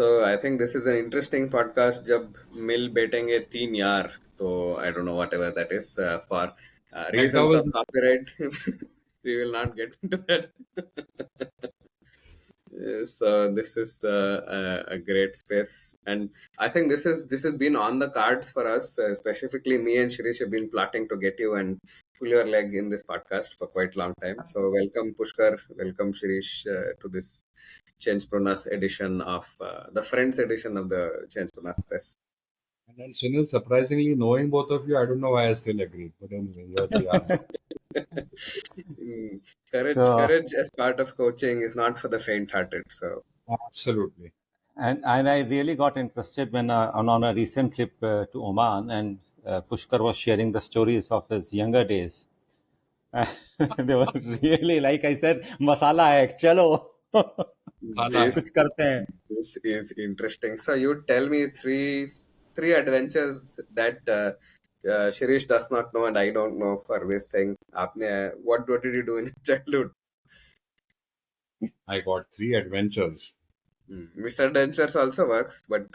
So I think this is an interesting podcast. जब मिल बैठेंगे 3 यार, तो I don't know whatever that is for That reasons of was copyright. We will not get into that. So this is a great space, and I think this has been on the cards for us. Specifically, me and Shrish have been plotting to get you and pull your leg in this podcast for quite a long time. So welcome Pushkar, welcome Shrish to this Changepreneurs edition of the Friends edition of the Changepreneurs. and then Sunil, surprisingly, knowing both of you, I don't know why I still agreed. But anyway, here we are now. Mm, courage, So, courage as part of coaching is not for the faint-hearted. So Absolutely. and I really got interested when on a recent trip to Oman, and Pushkar was sharing the stories of his younger days. They were really, like I said, masala hai, chalo. Sala. this कुछ करते हैं. this is interesting. So you tell me three adventures that Shirish does not know and I don't know for this thing. What did you do in childhood? I got 3 adventures. Mr. Adventures also works, but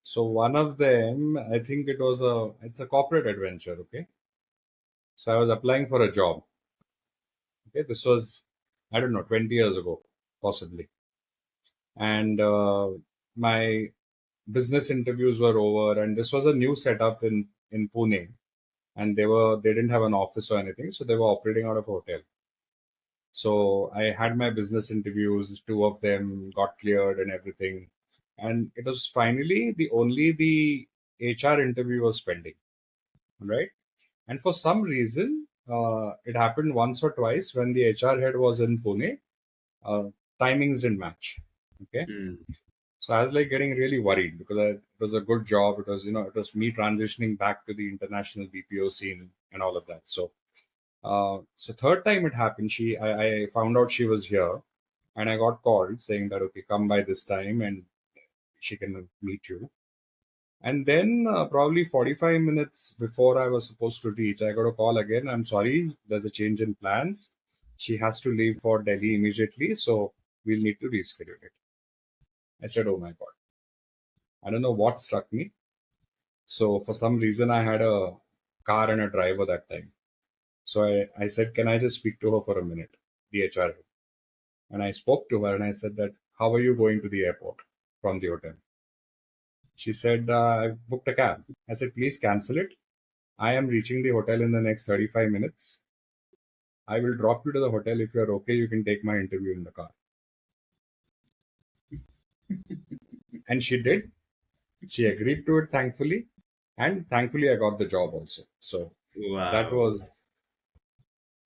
So one of them, I think it's a corporate adventure. Okay. So I was applying for a job. Okay. This was, I don't know, 20 years ago, possibly. And my business interviews were over, and this was a new setup in Pune, and they didn't have an office or anything, so they were operating out of a hotel. So I had my business interviews, 2 of them got cleared and everything, and it was finally the HR interview was pending, right? And for some reason, it happened once or twice when the HR head was in Pune, timings didn't match. Okay. So I was like getting really worried because it was a good job. It was, it was me transitioning back to the international BPO scene and all of that. So, so third time it happened, I found out she was here, and I got called saying that, okay, come by this time and she can meet you. And then probably 45 minutes before I was supposed to reach, I got a call again. I'm sorry, there's a change in plans. She has to leave for Delhi immediately, so we'll need to reschedule it. I said, oh my God. I don't know what struck me. So for some reason, I had a car and a driver that time. So I said, can I just speak to her for a minute, the HR head? And I spoke to her and I said that, how are you going to the airport from the hotel? She said, I booked a cab. I said, please cancel it. I am reaching the hotel in the next 35 minutes. I will drop you to the hotel. If you're okay, you can take my interview in the car. And she did. She agreed to it, thankfully. And thankfully, I got the job also. So wow. That was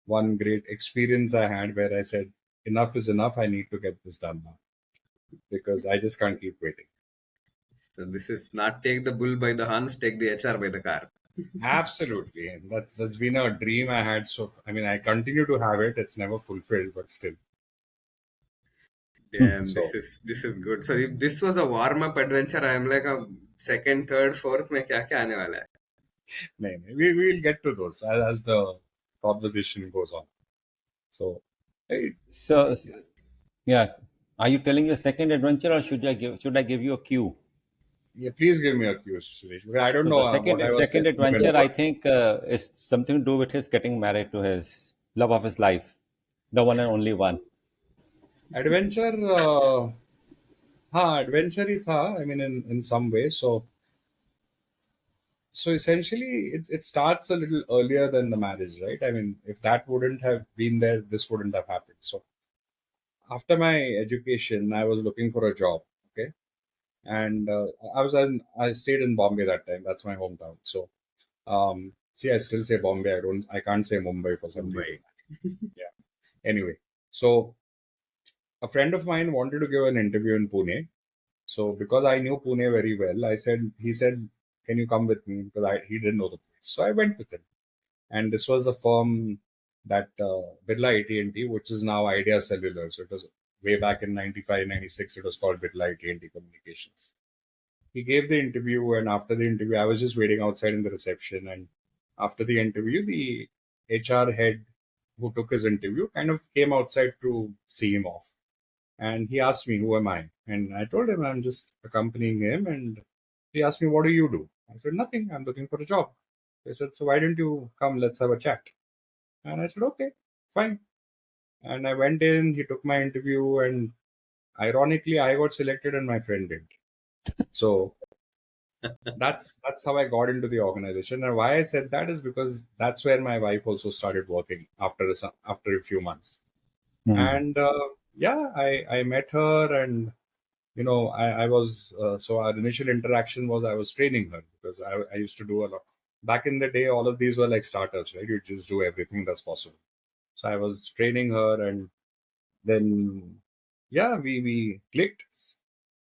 one great experience I had where I said, enough is enough. I need to get this done now because I just can't keep waiting. So this is not take the bull by the horns, take the HR by the car. Absolutely. And that's been a dream I had. So, I mean, I continue to have it. It's never fulfilled, but still. Damn, So, this is good. So if this was a warm-up adventure, I'm like a second, third, fourth में क्या आने वाला है? we'll get to those as the conversation goes on. So, So, yeah. Are you telling your second adventure, or should I give you a cue? yeah, please give me a cue, Shrish, because I don't So know the second what I was second thinking adventure, about. I think, is something to do with his getting married to his love of his life, the one and only one. Adventure, adventure ही था. I mean, in some way. So essentially, it starts a little earlier than the marriage, right? I mean, if that wouldn't have been there, this wouldn't have happened. So after my education, I was looking for a job. Okay, and I stayed in Bombay that time. That's my hometown. So see, I still say Bombay. I can't say Mumbai for some reason. Yeah. Anyway, so a friend of mine wanted to give an interview in Pune. So because I knew Pune very well, he said, can you come with me? Because he didn't know the place. So I went with him. And this was the firm that Birla AT&T, which is now Idea Cellular. So it was way back in 95, 96, it was called Birla AT&T Communications. He gave the interview, and after the interview, I was just waiting outside in the reception. And after the interview, the HR head who took his interview kind of came outside to see him off. And he asked me, who am I? And I told him I'm just accompanying him. And he asked me, what do you do? I said, nothing. I'm looking for a job. They said, so why don't you come? Let's have a chat. And I said, okay, fine. And I went in, he took my interview, and ironically, I got selected and my friend didn't. So that's how I got into the organization. And why I said that is because that's where my wife also started working after a few months. And yeah, I met her, and I was so our initial interaction was I was training her because I used to do a lot back in the day. All of these were like startups, right? You just do everything that's possible. So I was training her, and then yeah, we clicked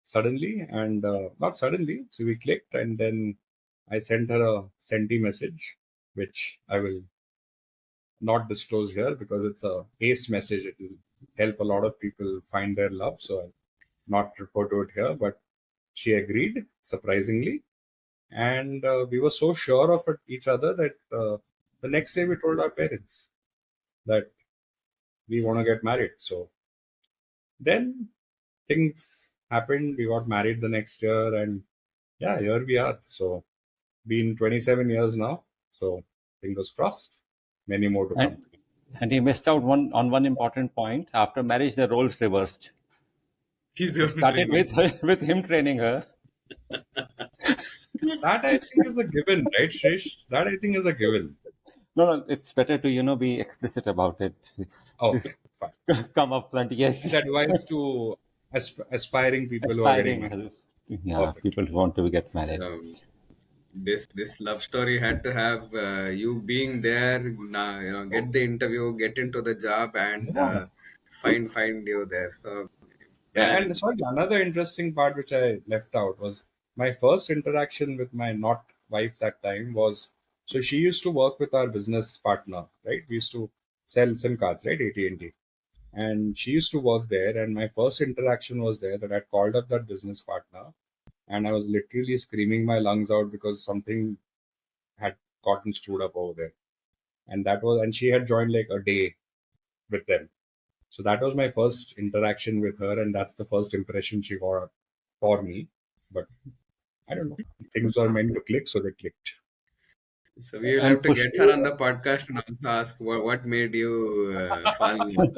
suddenly, and not suddenly. So we clicked, and then I sent her a senti message, which I will not disclose here because it's a ace message. It will help a lot of people find their love. So I'll not refer to it here, but she agreed, surprisingly. And we were so sure of each other that the next day we told our parents that we want to get married. So then things happened. We got married the next year, and yeah, here we are. So, been 27 years now. So, fingers crossed, many more to come. And he missed out on one important point. After marriage, the roles reversed. He's It started with him training her. That I think is a given, right, Shrish? That I think is a given. No, it's better to be explicit about it. Oh, This fine. come up front, yes. It's advice to aspiring people who are getting Aspiring, married. yeah, Perfect. people who want to get married. This love story had to have you being there. Get the interview, get into the job, and Yeah. find you there. So well Yeah, and done. sorry, another interesting part which I left out was my first interaction with my not wife that time was so she used to work with our business partner, right? We used to sell SIM cards, right? AT&T. And she used to work there, and my first interaction was there that I called up that business partner, and I was literally screaming my lungs out because something had gotten screwed up over there. And she had joined like a day with them. So that was my first interaction with her, and that's the first impression she got for me. But I don't know. Things are meant to click, so they clicked. So we will And have to push. get her on the podcast and also ask what made you fall in love.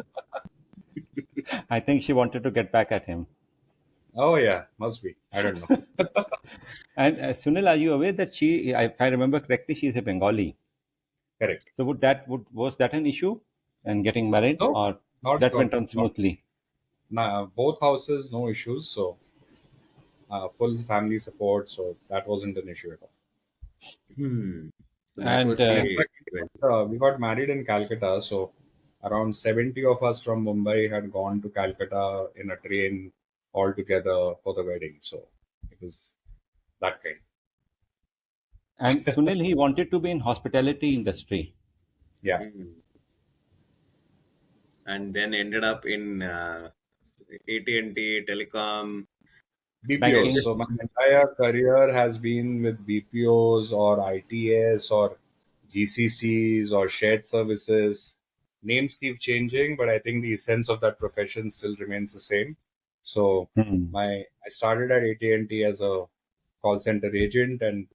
I think she wanted to get back at him. Oh yeah, must be. I don't know. And Sunil, are you aware that if I remember correctly, she is a Bengali? Correct. So was that an issue in getting married, No, or not at that all. went on Not smoothly? nah, both houses, no issues. So full family support. So that wasn't an issue at all. Hmm. So that And was In the fact, we got married in Calcutta. So around 70 of us from Mumbai had gone to Calcutta in a train all together for the wedding. So it was that kind. Sunil, he wanted to be in hospitality industry. Yeah. Hmm. And then ended up in AT&T telecom. BPOs. Banking. This, So my entire career has been with BPOs or ITS or GCCs or shared services. Names keep changing, but I think the essence of that profession still remains the same. So Hmm. I started at AT&T as a call center agent, and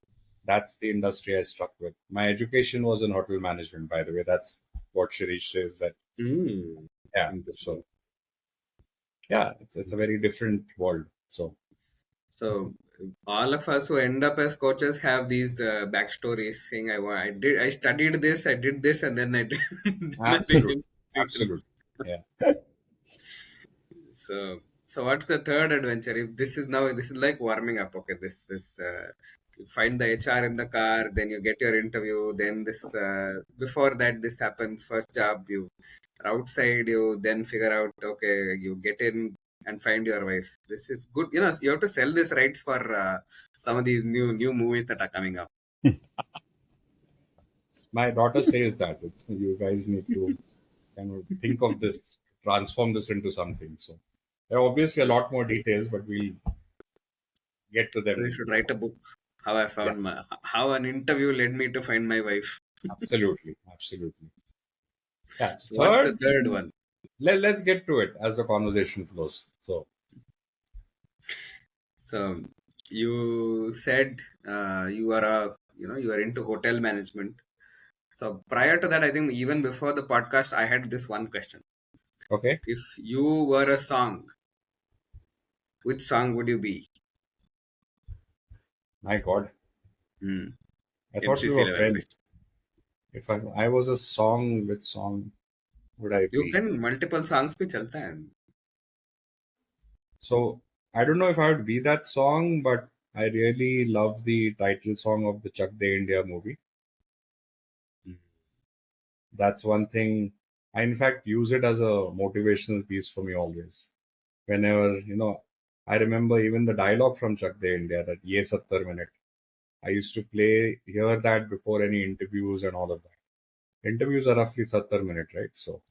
that's the industry I stuck with. My education was in hotel management, by the way. That's what Shirish says that. hmm, Yeah. interesting. So yeah, it's a very different world. So So all of us who end up as coaches have these backstories saying, I studied this, I did this, and then I did, then I absolutely, became something else." absolutely. Yeah. So what's the third adventure? If this is like warming up. Okay, this is you find the HR in the car, then you get your interview, then this before that this happens. First job, you are outside, you then figure out. Okay, you get in and find your wife. This is good. You have to sell this rights for some of these new movies that are coming up. My daughter says that you guys need to kind of think of this, transform this into something. So there are obviously a lot more details, but we'll get to So them you in should due write a course. book. How I Yeah, found how an interview led me to find my wife. absolutely, absolutely. Yeah. So So what's the third, third one? let's get to it as the conversation flows. So you said you are you are into hotel management. So prior to that, I think even before the podcast, I had this one question. Okay, If you were a song, which song would you be? my God, Hmm. I thought we MCC were level friends. question. If I was a song, which song would I You be? can multiple songs पे चलता है. So I don't know if I would be that song, but I really love the title song of the Chak De India movie. That's one thing. I in fact use it as a motivational piece for me always. Whenever, I remember even the dialogue from Chak De India, that Ye 70 minute. I used to hear that before any interviews and all of that. Interviews are roughly 70 minutes, right? So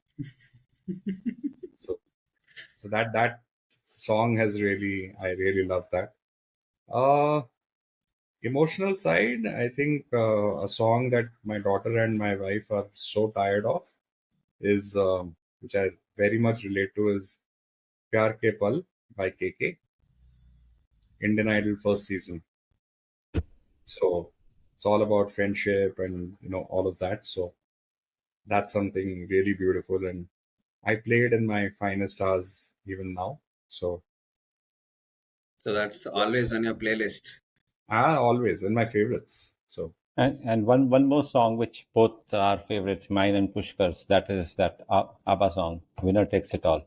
so that song has I really love that. Uh Emotional side, I think a song that my daughter and my wife are so tired of is, which I very much relate to, is Pyar Ke Pal by KK, Indian Idol first season. So it's all about friendship and all of that. So that's something really beautiful, and I play it in my finest hours even now. So So that's yeah, always on your playlist. always in my favorites. So And one more song which both are favorites, mine and Pushkar's. That is that ABBA song, "Winner Takes It All."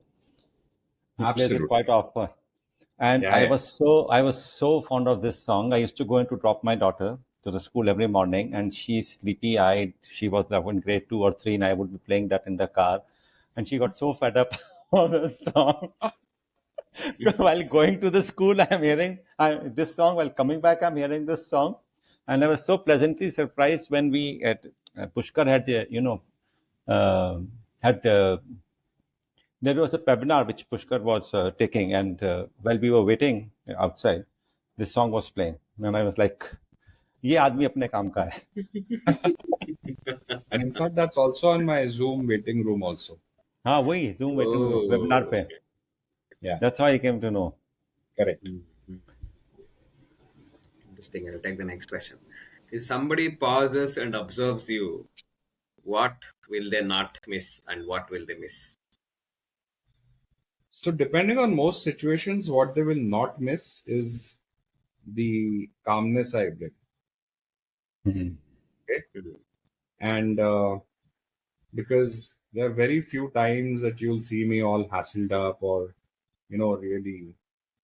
He plays it absolutely, quite often, and yeah, yeah. I was so fond of this song. I used to go in to drop my daughter to the school every morning, and she's sleepy eyed. She was like in grade 2 or 3, and I would be playing that in the car, and she got so fed up of the song. While going to the school, I'm hearing this song. While coming back, I'm hearing this song, and I was so pleasantly surprised when we at Pushkar had uh, had there was a webinar which Pushkar was taking, and while we were waiting outside, this song was playing, and I was like, "ये आदमी अपने काम का है." And in fact, that's also on my Zoom waiting room also. हाँ वही Zoom webinar Oh. पे. Yeah, That's how I came to know. correct. Mhm. Interesting. I'll take the next question. If somebody pauses and observes you, what will they not miss and what will they miss? So depending on most situations, what they will not miss is the calmness I bring. Mhm. Okay, Mhm. and because there are very few times that you'll see me all hassled up or really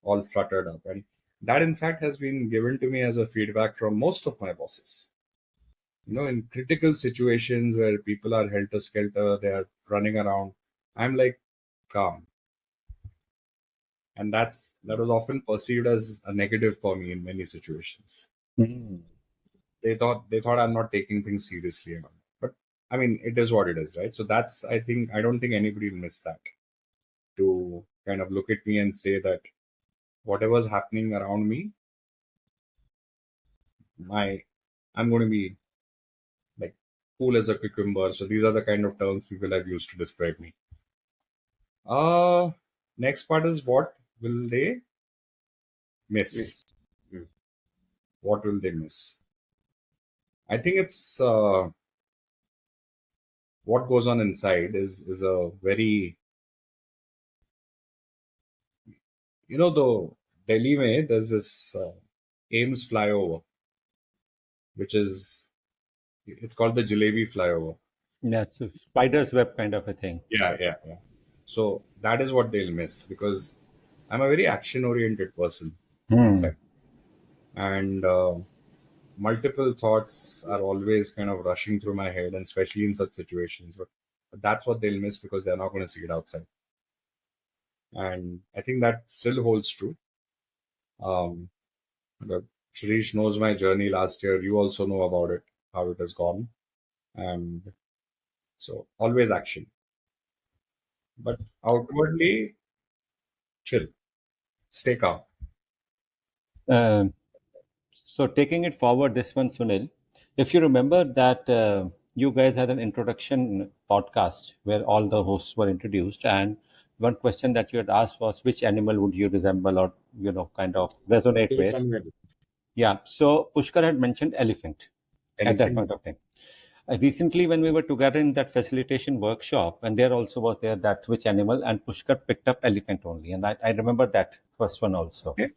all fluttered up, and that in fact has been given to me as a feedback from most of my bosses. In critical situations where people are helter skelter, they are running around, I'm like calm, and that was often perceived as a negative for me in many situations. Mhm. They thought I'm not taking things seriously and all. But I mean, it is what it is, right? So that's, I don't think anybody will miss that, to kind of look at me and say that whatever's happening around me, my I'm going to be like cool as a cucumber. So these are the kind of terms people have used to describe me. Uh Next part is, what will they miss? Miss. Mm. What will they miss? I think it's what goes on inside is a very, though Delhi mein, there's this Ames flyover, which is, it's called the Jalebi flyover. Yeah, it's a spider's web kind of a thing. Yeah, yeah, yeah. So that is what they'll miss, because I'm a very action oriented person Hmm. inside, and multiple thoughts are always kind of rushing through my head, and especially in such situations. But that's what they'll miss, because they're not going to see it outside, and I think that still holds true. Um, the Shrish knows my journey last year. You also know about it, how it has gone, and so always action, but outwardly chill, stay calm. Um, So taking it forward, this one, Sunil, if you remember that you guys had an introduction podcast where all the hosts were introduced, and one question that you had asked was which animal would you resemble or kind of resonate Feel with. conveyed. Yeah, so Pushkar had mentioned elephant at that Elephant. point of time. Recently, when we were together in that facilitation workshop, and there also was there that which animal, and Pushkar picked up elephant only, and I remember that first one also. Okay.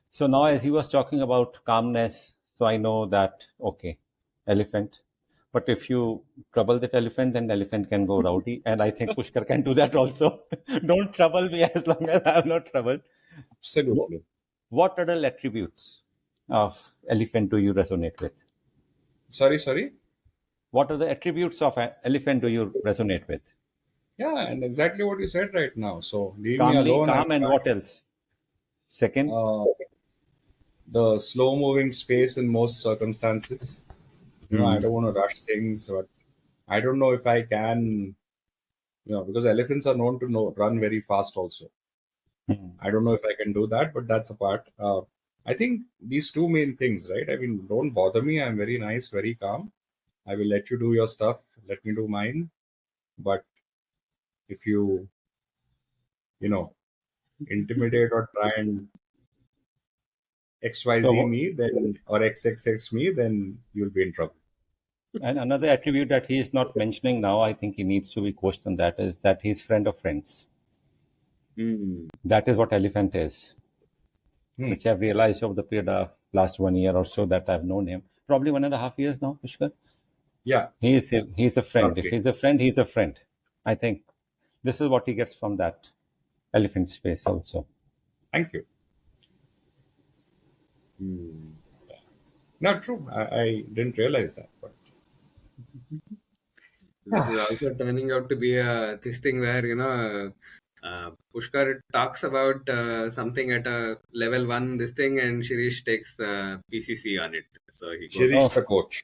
So now, as he was talking about calmness, so I know that okay, elephant. But if you trouble that elephant, then elephant can go rowdy, and I think Pushkar can do that also. Don't trouble me as long as I am not troubled. Absolutely. What other attributes of elephant do you resonate with? Sorry. What are the attributes of an elephant do you resonate with? Yeah, and exactly what you said right now. So leave me Calmly, alone. calm, and what else? Second, Uh, the slow moving space in most circumstances. I don't want to rush things, but I don't know if I can, because elephants are known to run very fast also. I don't know if I can do that, but that's a part. I think these two main things, right? I mean, don't bother me. I'm very nice, very calm. I will let you do your stuff. Let me do mine. But if you know, intimidate or try and XYZ so me, then or XXX me, then you'll be in trouble. and another attribute that he is not mentioning now, I think he needs to be coached on that is that he's friend of friends. That is what elephant is, Hmm. which I've realized over the period of last 1 year or so that I've known him. Probably 1.5 years now, Pushkar. Yeah, He's a friend. If roughly. he's a friend, he's a friend. I think this is what he gets from that elephant space also. Thank you. Not true. I didn't realize that. But This is also turning out to be this thing where Pushkar talks about something at a level one this thing, and Shirish takes PCC on it. So he goes. Shirish Oh, the coach.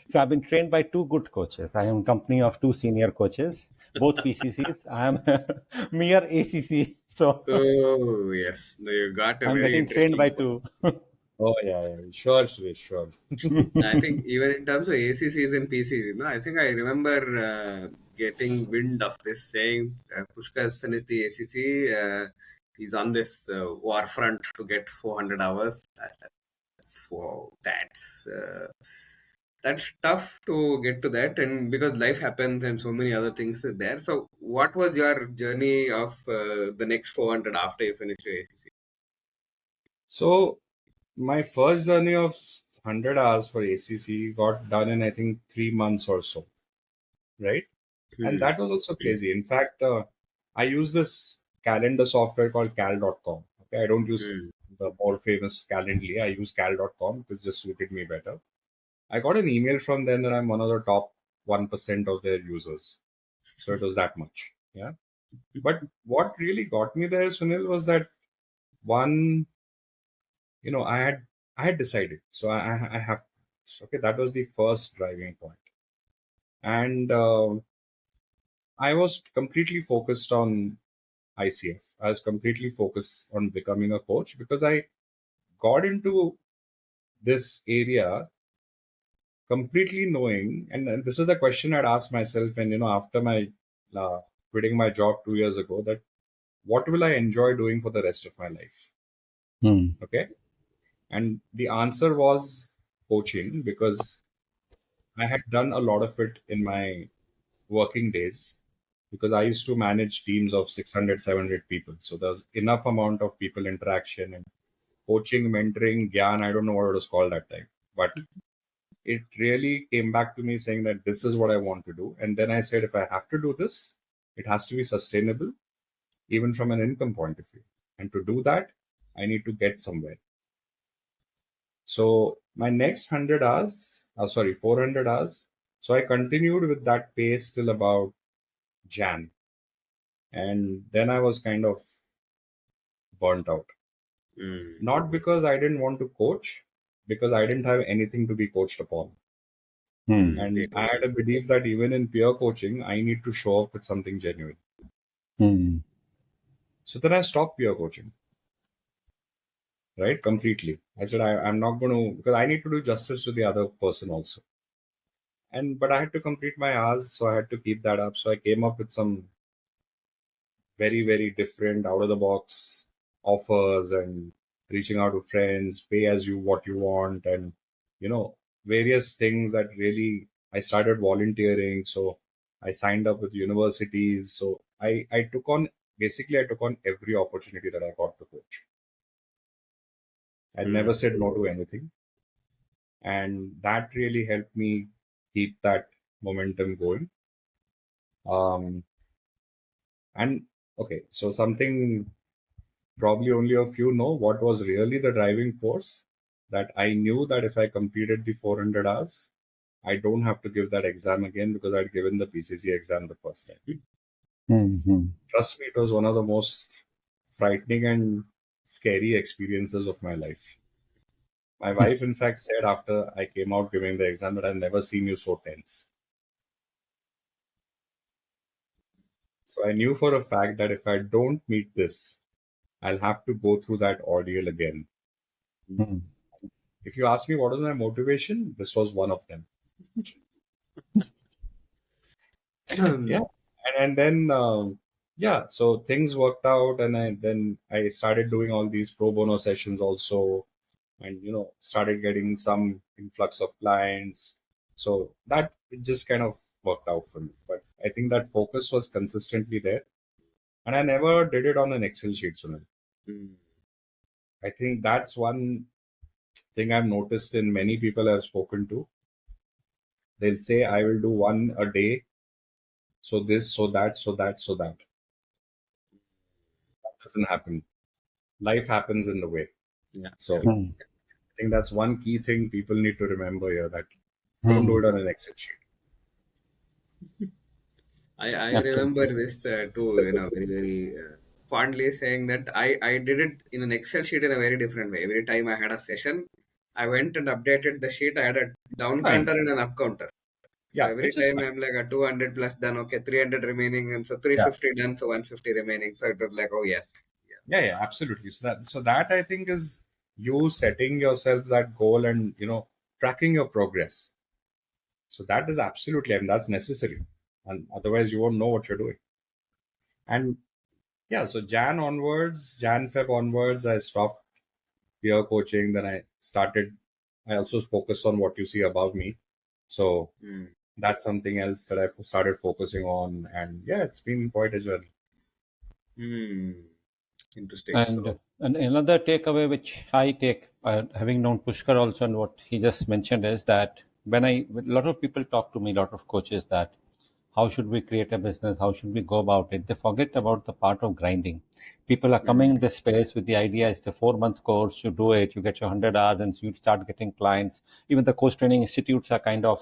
so I've been trained by two good coaches. I am in company of two senior coaches, both PCCs. I am mere ACC, so Oh yes, you got a I'm very getting trained interesting by point. two. Oh yeah. Sure, Shirish, sure. I think even in terms of ACCs and PCs, I think I remember getting wind of this saying Pushkar has finished the ACC. He's on this war front to get 400 hours. Whoa, that's tough to get to that, and because life happens and so many other things are there. So, what was your journey of the next 400 after you finished your ACC? So my first journey of 100 hours for ACC got done in I think 3 months or so, right? And that was also crazy. In fact, I use this calendar software called cal.com. Okay, I don't use the more famous Calendly. I use cal.com because it just suited me better. I got an email from them that I'm one of the top 1% of their users. So it was that much. Yeah. But what really got me there, Sunil, was that one, I had decided. So I have, okay, that was the first driving point. And I was completely focused on ICF. I was completely focused on becoming a coach because I got into this area completely knowing, and this is the question I'd asked myself, and after my quitting my job 2 years ago, that what will I enjoy doing for the rest of my life? Okay, and the answer was coaching because I had done a lot of it in my working days because I used to manage teams of 600, 700 people. So there's enough amount of people interaction and coaching, mentoring, gyan. I don't know what it was called that time, but it really came back to me saying that this is what I want to do. And then I said, if I have to do this, it has to be sustainable, even from an income point of view. And to do that, I need to get somewhere. So my next 100 hours, 400 hours. So I continued with that pace till about Jan. And then I was kind of burnt out. Not because I didn't want to coach, because I didn't have anything to be coached upon. And I had a belief that even in peer coaching, I need to show up with something genuine. So then I stopped peer coaching, right? Completely. I said, I'm not going to, because I need to do justice to the other person also. But I had to complete my hours, so I had to keep that up. So I came up with some very, very different out of the box offers and reaching out to friends, pay as you what you want, and you know, various things that really I started volunteering. So I signed up with universities. So I took on basically I took on every opportunity that I got to coach. I Mm. never said no to anything. And that really helped me keep that momentum going. Um, and okay, so something probably only a few know what was really the driving force, that I knew that if I completed the 400 hours, I don't have to give that exam again because I'd given the PCC exam the first time. Hmm. Trust me, it was one of the most frightening and scary experiences of my life. My wife, in fact, said after I came out giving the exam that I've never seen you so tense. So I knew for a fact that if I don't meet this, I'll have to go through that ordeal again. Hmm. If you ask me what was my motivation, this was one of them. Yeah, and then yeah, so things worked out, and I started doing all these pro bono sessions also, and started getting some influx of clients. So that it just kind of worked out for me. But I think that focus was consistently there, and I never did it on an Excel sheet, Sunil. Mm. I think that's one thing I've noticed in many people I've spoken to. They'll say, I will do one a day, so this, so that, so that, so that. That doesn't happen. Life happens in the way. Yeah, So yeah. Hmm. I think that's one key thing people need to remember here, that don't do Hmm. it on an Excel sheet. I remember Absolutely. this too, very, very fondly saying that I did it in an Excel sheet in a very different way. Every time I had a session, I went and updated the sheet. I had a down Fine. counter and an up counter. So Yeah, every which is time fine. I'm like a 200 plus done, okay, 300 remaining, and so Yeah, 350 done, so 150 remaining. So it was like, oh yes. yeah, absolutely. So that I think is you setting yourself that goal and tracking your progress. So that is absolutely, and that's necessary. And otherwise you won't know what you're doing. And yeah, so Jan Feb onwards, I stopped peer coaching. Then I also focused on what you see above me. So Mm. that's something else that I started focusing on. And yeah, it's been quite a journey. Hmm. Interesting. And So, and another takeaway which I take, having known Pushkar also, and what he just mentioned is that when a lot of people talk to me, a lot of coaches, that how should we create a business, how should we go about it, they forget about the part of grinding. People are mm, coming in this space with the idea it's a 4 month course, you do it, you get your 100 hours, and you start getting clients. Even the coach training institutes are kind of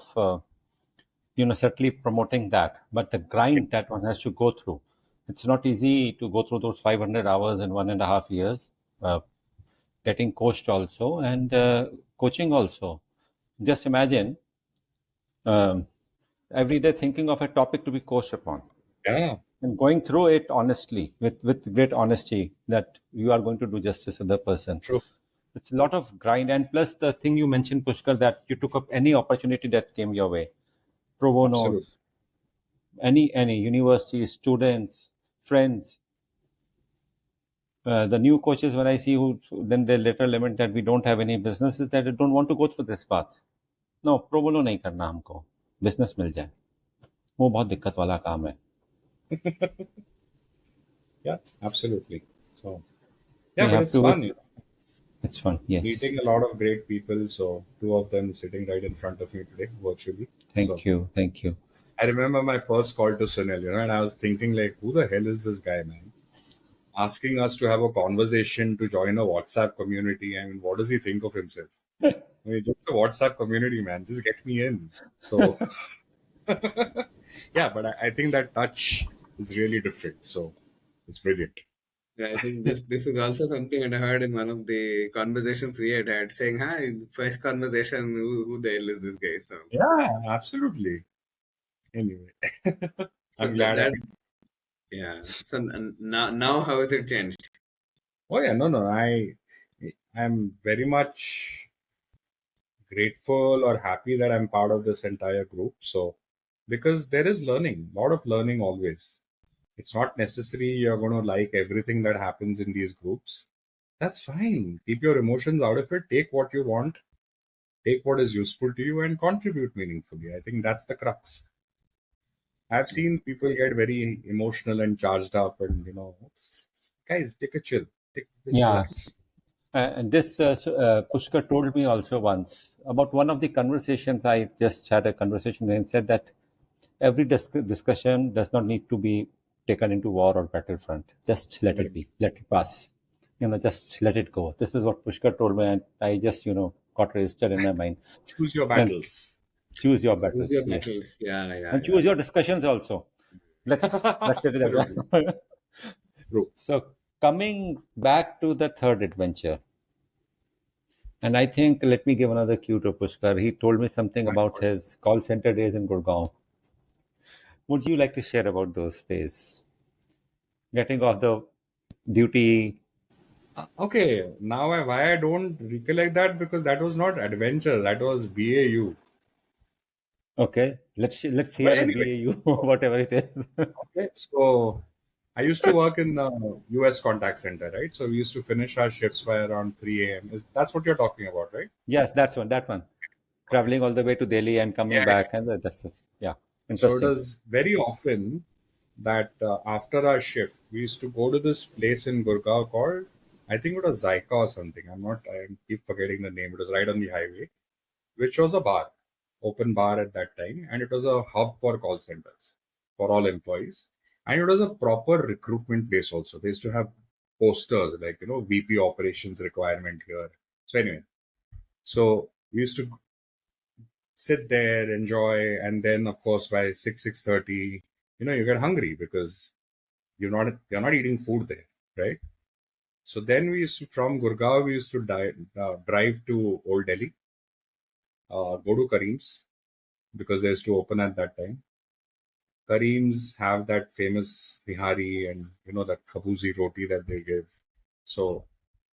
certainly promoting that, but the grind that one has to go through, it's not easy to go through those 500 hours in 1.5 years, uh, getting coached also, and coaching also. Just imagine, um, every day thinking of a topic to be coached upon Yeah, and going through it honestly, with great honesty, that you are going to do justice to the person. true. It's a lot of grind. And plus the thing you mentioned, Pushkar, that you took up any opportunity that came your way, pro Absolutely. bonos, any university students, friends. The new coaches, when I see who then they later lament that we don't have any businesses, that they don't want to go through this path. No, pro bono नहीं करना हमको, business मिल जाए, वो बहुत दिक्कत वाला काम है. Yeah, absolutely. So We yeah, but have it's to fun, It's fun. Yes. meeting a lot of great people. So two of them sitting right in front of me today virtually. So Thank you. Thank you. I remember my first call to Sunil, and I was thinking like, who the hell is this guy, man? Asking us to have a conversation to join a WhatsApp community. I mean, what does he think of himself? I mean, just a WhatsApp community, man. Just get me in. So yeah, but I think that touch is really different. So it's brilliant. yeah, I think this is also something that I heard in one of the conversations we had saying, "Hi, first conversation, who the hell is this guy?" So, Yeah, absolutely. Anyway, so I'm that glad I. that yeah. So now how has it changed? Oh yeah, no, no. I'm very much grateful or happy that I'm part of this entire group. So, because there is learning, a lot of learning always. It's not necessary you're going to like everything that happens in these groups. That's fine. Keep your emotions out of it. Take what you want, take what is useful to you, and contribute meaningfully. I think that's the crux. I've seen people get very emotional and charged up, and guys, take a chill, just Yeah. relax. And this Pushkar told me also once about one of the conversations. I just had a conversation and said that every discussion does not need to be taken into war or battlefront. Just let it be, let it pass. Just let it go. This is what Pushkar told me, and I just got registered in my mind. Choose your And battles. choose your Choose battles, your yes, battles. Yeah, yeah, and yeah. choose your discussions also. Let's say Absolutely. that. True. So coming back to the third adventure. And I think, let me give another cue to Pushkar. He told me something My about God. his call center days in Gurgaon. Would you like to share about those days? Getting off the duty. Okay, now why I don't recollect that, because that was not adventure, that was BAU. Okay, let's But hear the anyway, BAU, whatever it is. okay, so I used to work in the US contact center, right? So we used to finish our shifts by around 3 a.m. Is that's what you're talking about, right? Yes, that one. Okay. Traveling all the way to Delhi and coming Yeah, back, yeah. and that's just, yeah, So it interesting. was very often that after our shift, we used to go to this place in Gurgaon called, I think it was Zyka or something. I keep forgetting the name. It was right on the highway, which was a bar, open bar at that time, and it was a hub for call centers for all employees. And it was a proper recruitment place also. They used to have posters like, VP operations requirement here. So anyway, so we used to sit there, enjoy, and then of course by 6:30, you get hungry because you're not eating food there, right? So then we used to, from Gurgaon, we used to drive to Old Delhi, go to Kareem's because they used to open at that time. Kareem's have that famous nihari and that khabuzi roti that they give. So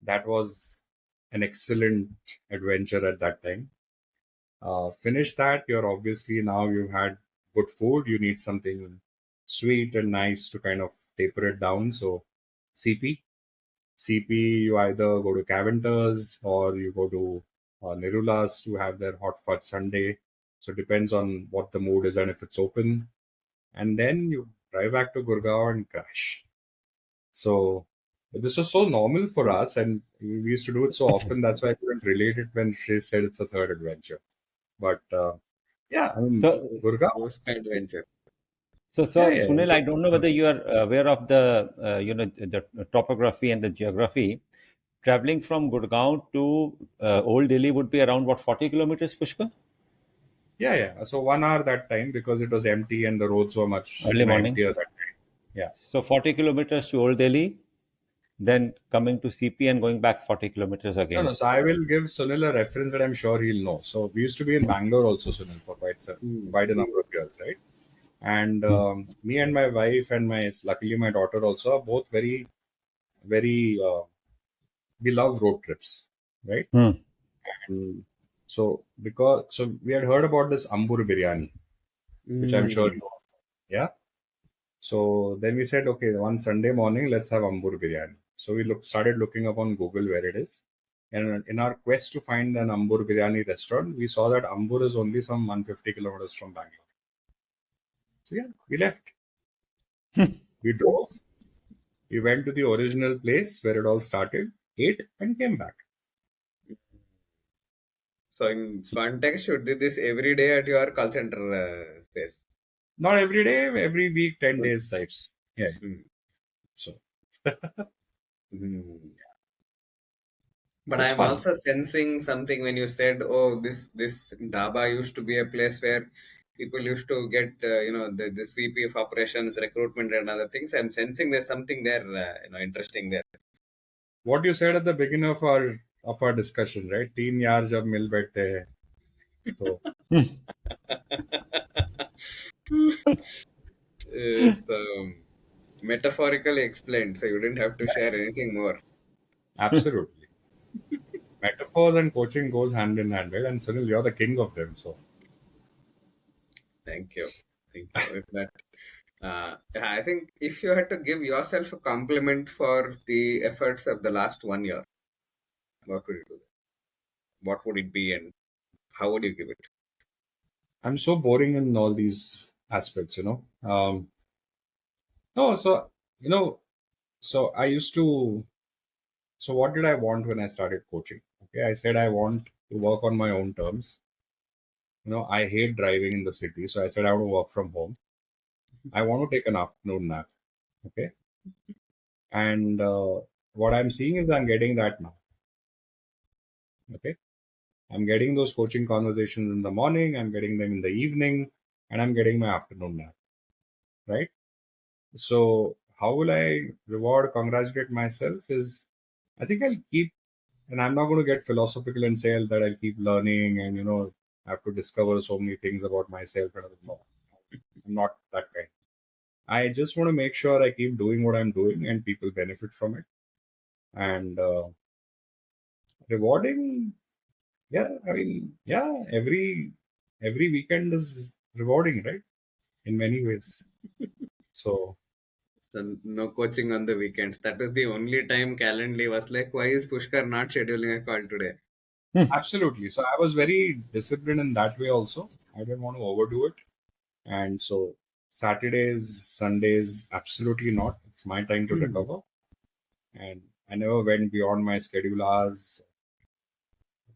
that was an excellent adventure at that time. Finish that, you're obviously, now you've had good food, you need something sweet and nice to kind of taper it down. So CP, CP, you either go to Caventer's or you go to Nirula's to have their hot fudge sundae. So it depends on what the mood is and if it's open. And then you drive back to Gurgaon and crash. So this was so normal for us, and we used to do it so often. That's why I couldn't relate it when she said it's a third adventure. But yeah, I mean, So, Gurgaon. Post adventure. Yeah, so yeah. Sunil, I don't know whether you are aware of the topography and the geography. Traveling from Gurgaon to Old Delhi would be around what, 40 kilometers, Pushkar? Yeah, yeah. So 1 hour that time because it was empty and the roads were much, Early morning. emptier that time. Yeah. So 40 kilometers to Old Delhi, then coming to CP and going back 40 kilometers No, again. no. So I will give Sunil a reference that I'm sure he'll know. So we used to be in Bangalore also, Sunil, for Hmm. quite a number of years, right? And Hmm. me and my wife and luckily my daughter also are both very, very, we love road trips, right? Hmm. And so we had heard about this Ambur biryani, which I'm sure Hmm. you know. Yeah. So then we said, okay, one Sunday morning, let's have Ambur biryani. So we started looking up on Google where it is. And in our quest to find an Ambur biryani restaurant, we saw that Ambur is only some 150 kilometers from Bangalore. So yeah, we left. We drove. We went to the original place where it all started, ate, and came back. So in So context, should do this every day at your call center place. not every day, every week, 10 Hmm. days types. Yeah. Hmm. So, Hmm. But so it's I'm fun. also sensing something when you said, "Oh, this dhaba used to be a place where people used to get, this VP of operations, recruitment, and other things." I'm sensing there's something there, interesting there. What you said at the beginning of our discussion, right? Teen yaar jab mil baithte hai. So Is metaphorically explained, so you didn't have to share anything more. absolutely. metaphors and coaching goes hand in hand, right? And Sunil, you're the king of them. So Thank you. Thank you. With that, yeah, I think if you had to give yourself a compliment for the efforts of the last 1 year, what would you do? What would it be, and how would you give it? I'm so boring in all these aspects, no, so you know, so I used to. So what did I want when I started coaching? Okay, I said I want to work on my own terms. I hate driving in the city, so I said I want to work from home. I want to take an afternoon nap. Okay, and what I'm seeing is I'm getting that now. Okay, I'm getting those coaching conversations in the morning. I'm getting them in the evening, and I'm getting my afternoon nap. Right. So how will I reward, congratulate myself? Is I think I'll keep, and I'm not going to get philosophical and say that I'll keep learning and have to discover so many things about myself and other. No, I'm not that kind. I just want to make sure I keep doing what I'm doing and people benefit from it. And rewarding, yeah, I mean, yeah, every weekend is rewarding, right? In many ways. So So no coaching on the weekends. That was the only time Calendly was like, why is Pushkar not scheduling a call today? absolutely. So I was very disciplined in that way also. I didn't want to overdo it. And so Saturdays, Sundays, absolutely not. It's my time to recover. And I never went beyond my schedule hours.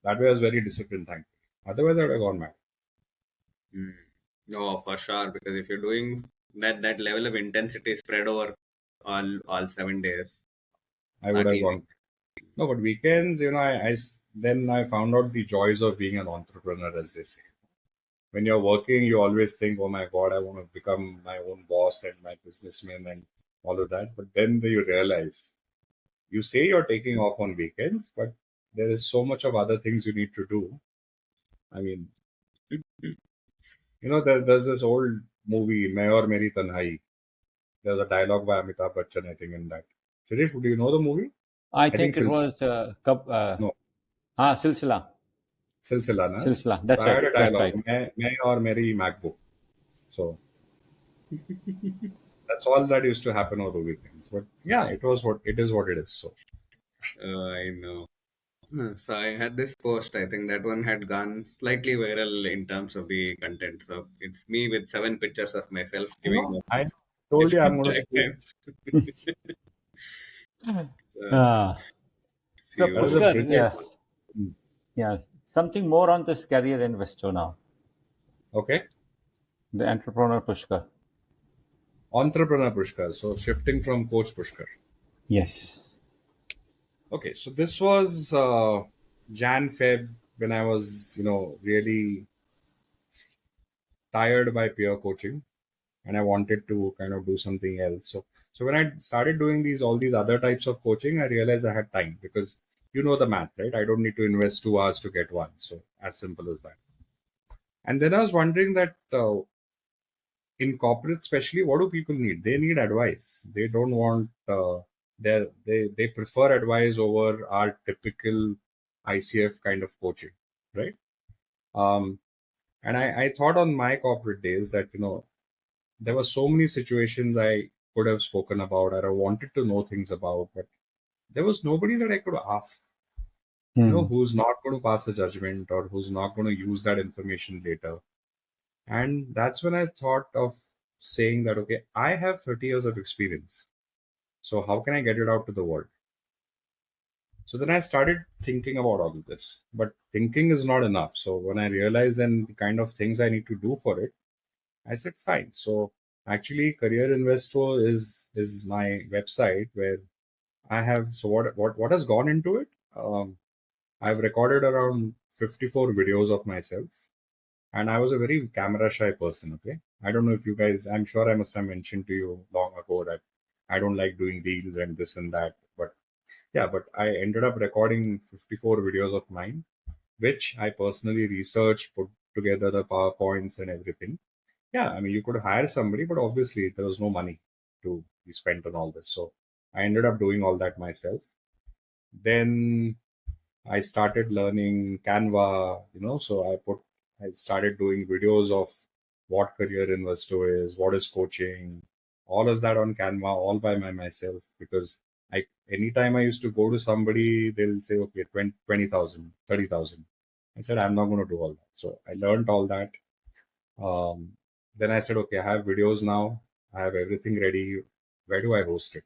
That way I was very disciplined, thankfully. Otherwise, I would have gone mad. Mm. No, for sure. Because if you're doing that level of intensity spread over all 7 days, I would not have easy. gone. No, but weekends, then I found out the joys of being an entrepreneur, as they say. When you're working, you always think, oh my God, I want to become my own boss and my businessman and all of that. But then you realize you say you're taking off on weekends, but there is so much of other things you need to do. I mean, there's this old movie, Main Aur Meri Tanhai. There's a dialogue by Amitabh Bachchan, I think, in that. Shirish, do you know the movie? I I think think it Silsila. was No, Silsila. Silsila, na? Silsila. So That's I had right. a That's dialogue, right. Main Aur Meri MacBook. So that's all that used to happen over the weekends. But yeah, it is what it is. So I know. So I had this post. I think that one had gone slightly viral in terms of the content. So it's me with 7 pictures of myself giving I myself told you I'm different going to drive speak. times. uh, Ah. So, That is a few. Pushkar, brilliant one. Hmm. yeah, something more on this career investor now, Okay. the entrepreneur Pushkar. Entrepreneur Pushkar. So shifting from coach Pushkar. Yes. Okay. So this was Jan Feb when I was, really tired by peer coaching and I wanted to kind of do something else. So when I started doing all these other types of coaching, I realized I had time because you know the math, right? I don't need to invest 2 hours to get one. So as simple as that. And then I was wondering that in corporate, especially, what do people need? They need advice. They don't want they prefer advice over our typical ICF kind of coaching, right? Um, and I thought on my corporate days that there were so many situations I could have spoken about or I wanted to know things about, but there was nobody that I could ask, Hmm. who's not going to pass a judgment or who's not going to use that information later. And that's when I thought of saying that, okay, I have 30 years of experience. So how can I get it out to the world? So then I started thinking about all of this, but thinking is not enough. So when I realized then the kind of things I need to do for it, I said, fine. So actually, Career Investo is my website where I have. So what has gone into it? I've recorded around 54 videos of myself, and I was a very camera shy person. Okay, I don't know if you guys. I'm sure I must have mentioned to you long ago that I don't like doing reels and this and that. But yeah, but I ended up recording 54 videos of mine, which I personally researched, put together the PowerPoints and everything. Yeah, I mean, you could hire somebody, but obviously there was no money to be spent on all this. So I ended up doing all that myself. Then I started learning Canva, so I started doing videos of what Career Investo is, what is coaching, all of that on Canva, all by myself, because anytime I used to go to somebody, they'll say, okay, 20,000, 30,000. I said, I'm not going to do all that. So I learned all that. Then I said, okay, I have videos now. I have everything ready. Where do I host it?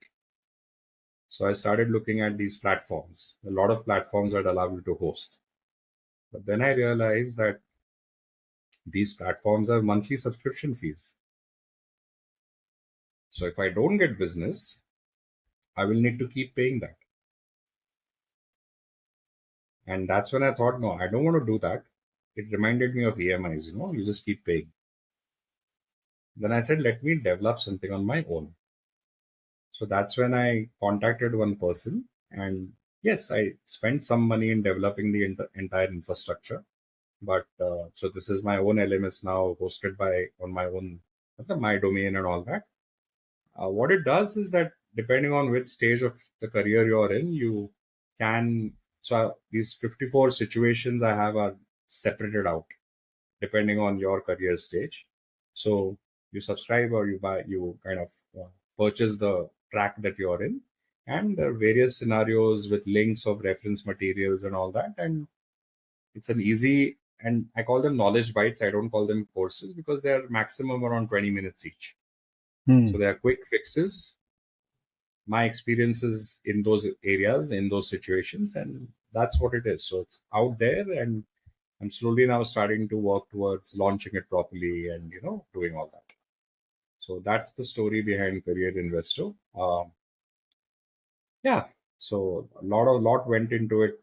So I started looking at these platforms. A lot of platforms that allow you to host. But then I realized that these platforms have monthly subscription fees. So if I don't get business, I will need to keep paying that. And that's when I thought, no, I don't want to do that. It reminded me of EMIs, you just keep paying. Then I said, let me develop something on my own. So that's when I contacted one person. And yes, I spent some money in developing the entire infrastructure. But so this is my own LMS now, hosted on my own, my domain and all that. What it does is that depending on which stage of the career you're in, you can. So these 54 situations I have are separated out depending on your career stage. So you subscribe or you buy, you kind of purchase the track that you're in, and there are various scenarios with links of reference materials and all that. And it's an easy, and I call them knowledge bites. I don't call them courses because they're maximum around 20 minutes each. So they are quick fixes, my experiences in those areas, in those situations, and that's what it is. So it's out there, and I'm slowly now starting to work towards launching it properly and doing all that. So that's the story behind Career Investo. Yeah, so a lot went into it,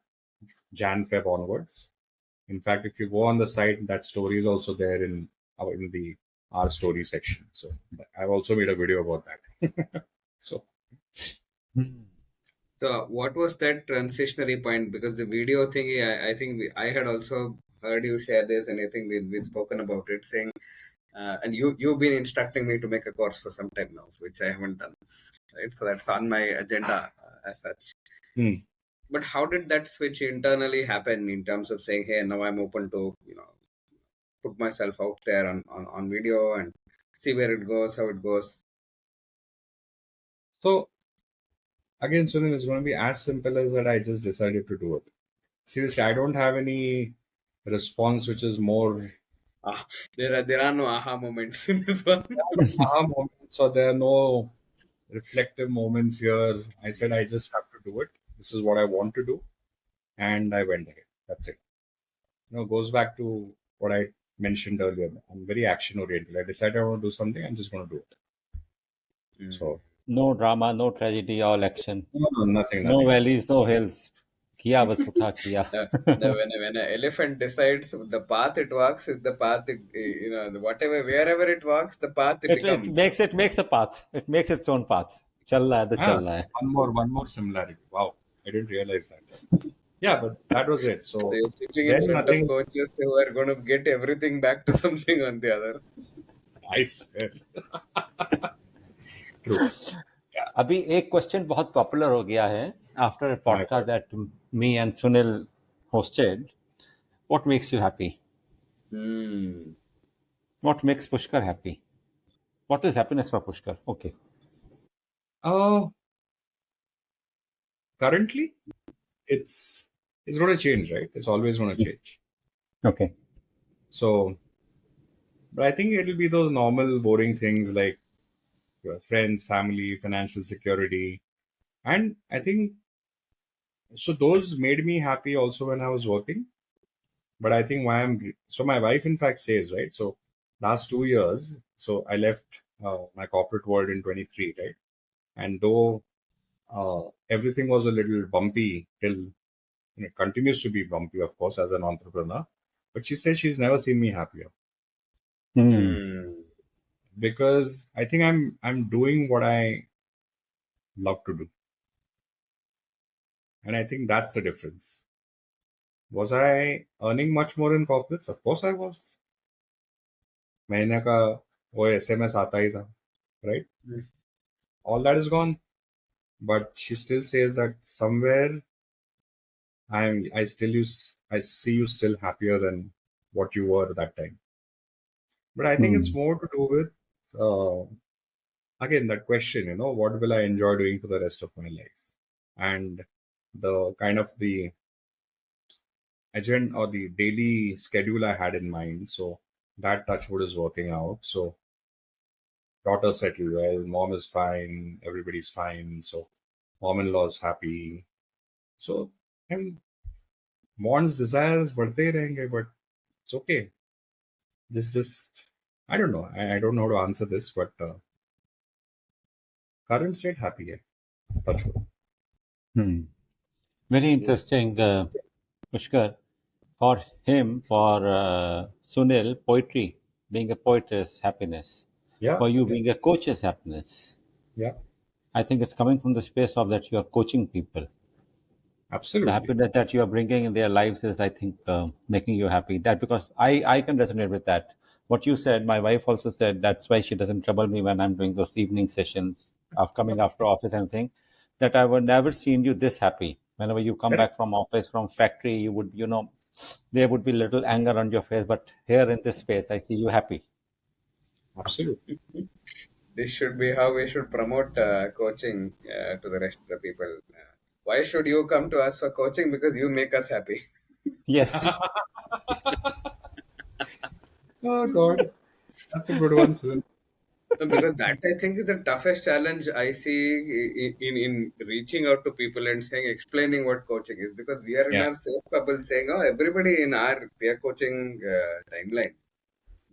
Jan Feb onwards. In fact, if you go on the site, that story is also there in the our story section. So I've also made a video about that. So So what was that transitionary point? Because the video thingy, I think I had also heard you share this, and I think we've spoken about it, saying, and you've been instructing me to make a course for some time now, which I haven't done, right? So that's on my agenda as such. But how did that switch internally happen in terms of saying, hey, now I'm open to put myself out there on video and see where it goes, how it goes? So again, Sunil, it's going to be as simple as that. I just decided to do it. Seriously, I don't have any response which is more. There are no aha moments in this one. Aha moments, or there are no reflective moments here. I said I just have to do it. This is what I want to do, and I went ahead. That's it. Goes back to what I mentioned earlier. I'm very action oriented. I decided I want to do something. I'm just going to do it. So No drama, no tragedy, all action. no, nothing. No valleys, no hills. किया बस उठा किया. When an elephant decides the path it walks is the path wherever it walks, the path it becomes. It makes the path. It makes its own path. चल रहा है तो चल रहा है. One more similarity. Wow, I didn't realize that. Yeah, but that was it. So you're sitting in front of coaches who are going to get everything back to something on the other. Nice. True. अभी एक question बहुत popular हो गया है after podcast that me and Sunil hosted. What makes you happy? What makes Pushkar happy? What is happiness for Pushkar? Okay. Currently, it's going to change, right? It's always going to change. Okay. So, but I think it'll be those normal boring things like your friends, family, financial security. And I think, so those made me happy also when I was working. But I think so my wife in fact says, right? So last 2 years, so I left my corporate world in 23, right? And though everything was a little bumpy till, it continues to be bumpy, of course, as an entrepreneur. But she says she's never seen me happier. Because I think I'm doing what I love to do. And I think that's the difference. Was I earning much more in corporates? Of course I was. महीने का वो SMS आता ही था, right? All that is gone. But she still says that somewhere I see you still happier than what you were at that time. But I think it's more to do with again that question, what will I enjoy doing for the rest of my life, and the kind of the agenda or the daily schedule I had in mind. So that touchwood is working out. So daughter settled well, mom is fine, everybody's fine. So mom-in-law is happy. So and wants, desires, बढ़ते ही रहेंगे, but it's okay. Just I don't know. I don't know how to answer this, but current state happy hai. Touchwood. Very interesting, Pushkar. For him, for Sunil, poetry, being a poet is happiness. Yeah, For you, being a coach is happiness. yeah, I think it's coming from the space of that you are coaching people. The absolutely. happiness that you are bringing in their lives is, I think, making you happy. That because I can resonate with that. What you said, my wife also said that's why she doesn't trouble me when I'm doing those evening sessions of coming after office and thing. That I would never seen you this happy. Whenever you come Correct. back from office, from factory, you would, there would be little anger on your face. But here in this space, I see you happy. Absolutely. This should be how we should promote coaching to the rest of the people. Why should you come to us for coaching? Because you make us happy. Yes. Oh God, that's a good one, Sunil. No, because that I think is the toughest challenge I see in reaching out to people and saying, explaining what coaching is. Because we are in Yeah, our safe bubble saying, oh, everybody in our peer coaching timelines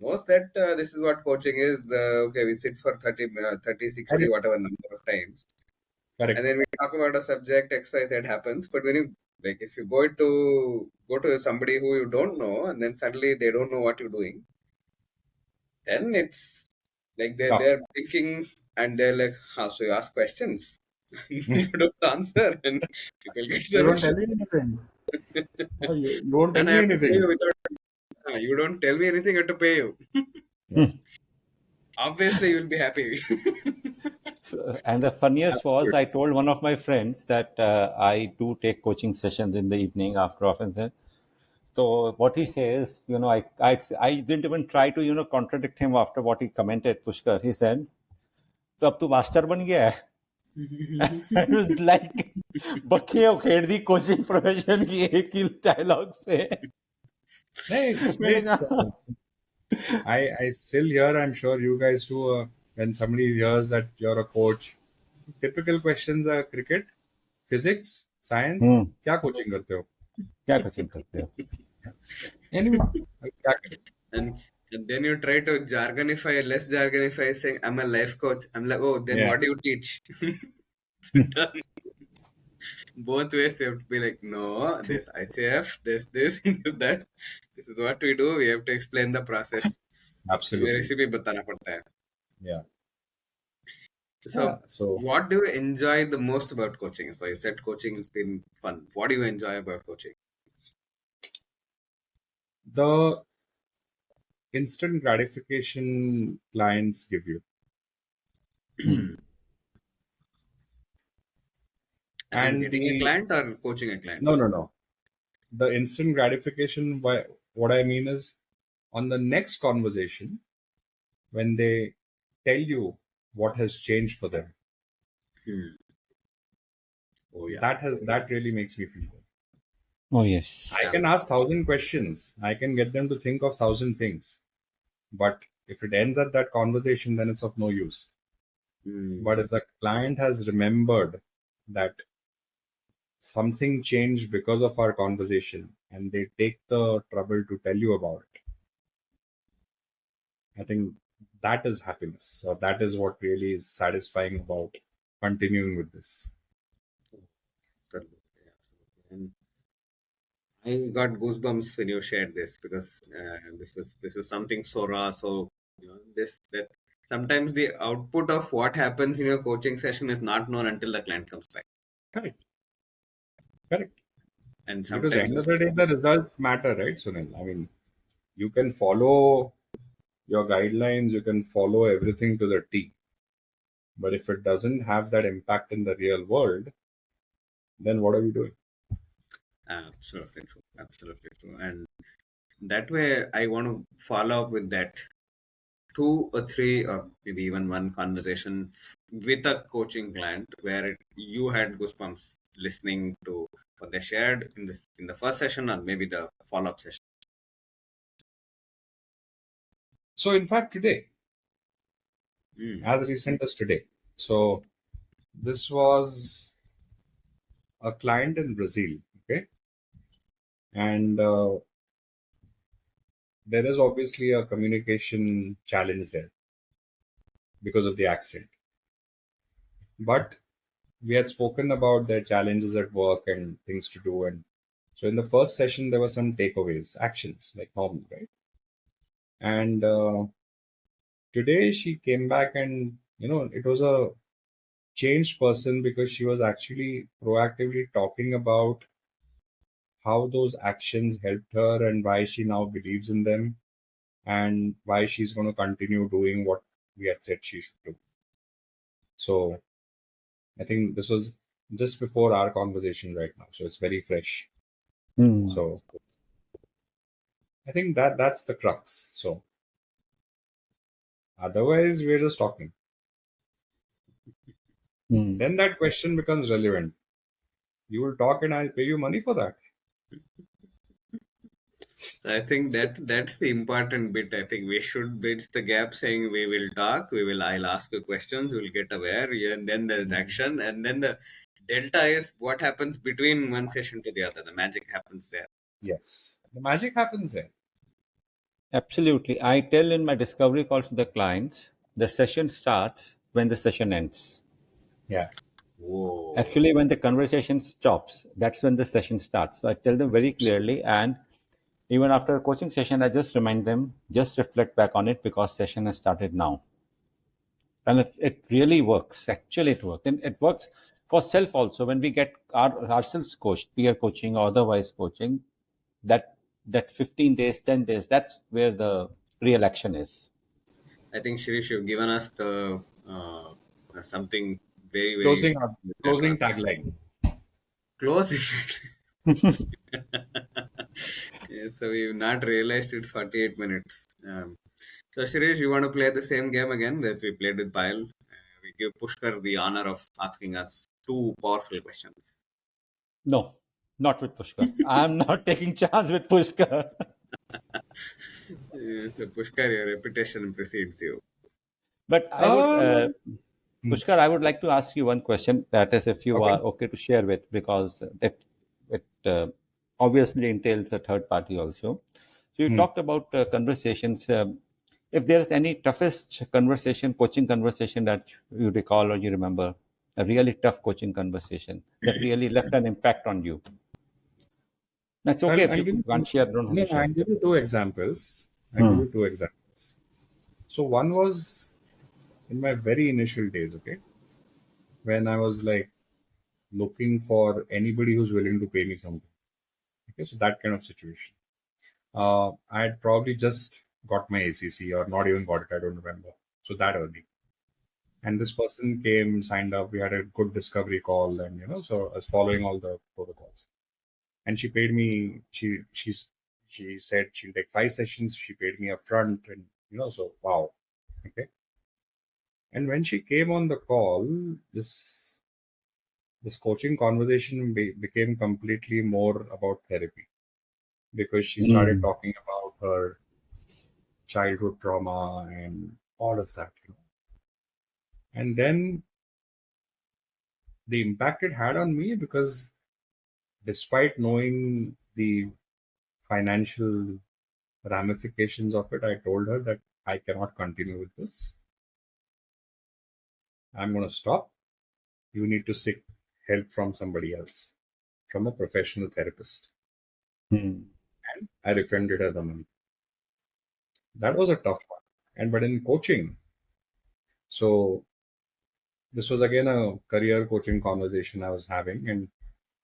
knows that this is what coaching is. Okay, we sit for 30, 60, correct, whatever number of times. And correct, then we talk about a subject X, Y, Z happens. But when you, like, if you go to somebody who you don't know, and then suddenly they don't know what you're doing, then it's like tough. they're thinking and they're like, so you ask questions, you don't answer, and people get You don't tell solutions. me anything. Oh, you won't tell And I me have to pay anything. you without. You don't tell me anything, I have to pay you. Yeah, Obviously, you'll be happy. And the funniest was, absolutely. I told one of my friends that I do take coaching sessions in the evening after office. So what he says, I didn't even try to, contradict him after what he commented, Pushkar. He said, तो अब तू master बन गया है? I was like, बखे उखेड़ दी coaching profession की एक ही डायलॉग से. Hey, मैंने straight. कहा, I still hear. I'm sure you guys too. When somebody hears that you're a coach, typical questions are cricket, physics, science. क्या coaching करते हो? क्या कोचिंग करते हो? Anyway, क्या करें? and and then you try to less jargonify, saying, I'm a life coach. I'm like, oh, then Yeah, what do you teach? Done. Both ways, you have to be like, no, true. this ICF, this, that. This is what we do. We have to explain the process. इसमें Absolutely. recipe बताना पड़ता है. Yeah. Yeah. So, So what do you enjoy the most about coaching? So, I said coaching has been fun. What do you enjoy about coaching? the instant gratification clients give you, As in and getting a the client or coaching a client? no. The instant gratification. What I mean is, on the next conversation, when they tell you what has changed for them, Hmm. Oh, yeah. that really makes me feel good. Oh, yes. I can ask 1,000 questions. I can get them to think of 1,000 things. But if it ends at that conversation, then it's of no use. Hmm. But if the client has remembered that something changed because of our conversation and they take the trouble to tell you about it, I think that is happiness. Or that is what really is satisfying about continuing with this. Absolutely, absolutely. And I got goosebumps when you shared this because this is something so raw. So this that sometimes the output of what happens in your coaching session is not known until the client comes back. Correct. Correct. And Because at the sometimes end of the day, the results matter, right, Sunil? I mean, you can follow your guidelines, you can follow everything to the T. But if it doesn't have that impact in the real world, then what are we doing? Absolutely true. Absolutely true. And that way, I want to follow up with that two or three, or maybe even one conversation with a coaching client where you had goosebumps listening to what they shared in the first session or maybe the follow up session. So in fact, today, Mm. as recent as today, so this was a client in Brazil, okay, and there is obviously a communication challenge there because of the accent. But we had spoken about their challenges at work and things to do, and so in the first session there were some takeaways, actions like normal, right? And today she came back, and it was a changed person because she was actually proactively talking about how those actions helped her and why she now believes in them and why she's going to continue doing what we had said she should do. So I think this was just before our conversation right now, so it's very fresh. Hmm. So I think that's the crux. So otherwise, we're just talking. Hmm. Then that question becomes relevant. You will talk, and I'll pay you money for that. I think that's the important bit. I think we should bridge the gap saying we will talk, I'll ask you questions, we'll get aware, yeah, and then there's action, and then the delta is what happens between one session to the other. The magic happens there. Yes, the magic happens there. Absolutely. I tell in my discovery calls to the clients, the session starts when the session ends. Yeah. Whoa. Actually, when the conversation stops, that's when the session starts. So I tell them very clearly, and even after the coaching session, I just remind them, just reflect back on it because session has started now. And it really works. Actually, it works. And it works for self also. When we get ourselves coached, peer coaching or otherwise coaching, that that 15 days, 10 days, that's where the real action is. I think Shirish, you've given us the something very, very Closing etc. closing tagline. Close it. Yeah, so we've not realized it's 48 minutes. So Shirish, you want to play the same game again that we played with Pyle? We give Pushkar the honor of asking us two powerful questions. No, not with Pushkar. I'm not taking chance with Pushkar. So Pushkar, your reputation precedes you. But I would, Um, Pushkar, I would like to ask you one question. That is, if you are okay. okay to share with, because it obviously entails a third party also. So you Hmm. talked about conversations. If there is any toughest conversation, coaching conversation that you recall or you remember, a really tough coaching conversation that really left an impact on you. That's So okay if I'll you give can't you share. Don't have no, to no, I'll share. give you two examples. I'll give Hmm. you two examples. So one was in my very initial days, okay, when I was like looking for anybody who's willing to pay me something. Okay, so that kind of situation. I had probably just got my ACC or not even got it, I don't remember. So that early. And this person came, signed up. We had a good discovery call, and so I was following all the protocols. And she paid me. She said she'll take 5 sessions. She paid me up front, and so wow, okay. And when she came on the call, this coaching conversation became completely more about therapy because she started Hmm. talking about her childhood trauma and all of that. And then the impact it had on me, because despite knowing the financial ramifications of it, I told her that I cannot continue with this. I'm going to stop. You need to seek help from somebody else, from a professional therapist. Hmm. And I refunded her the money. That was a tough one. And but in coaching, so this was again a career coaching conversation I was having, and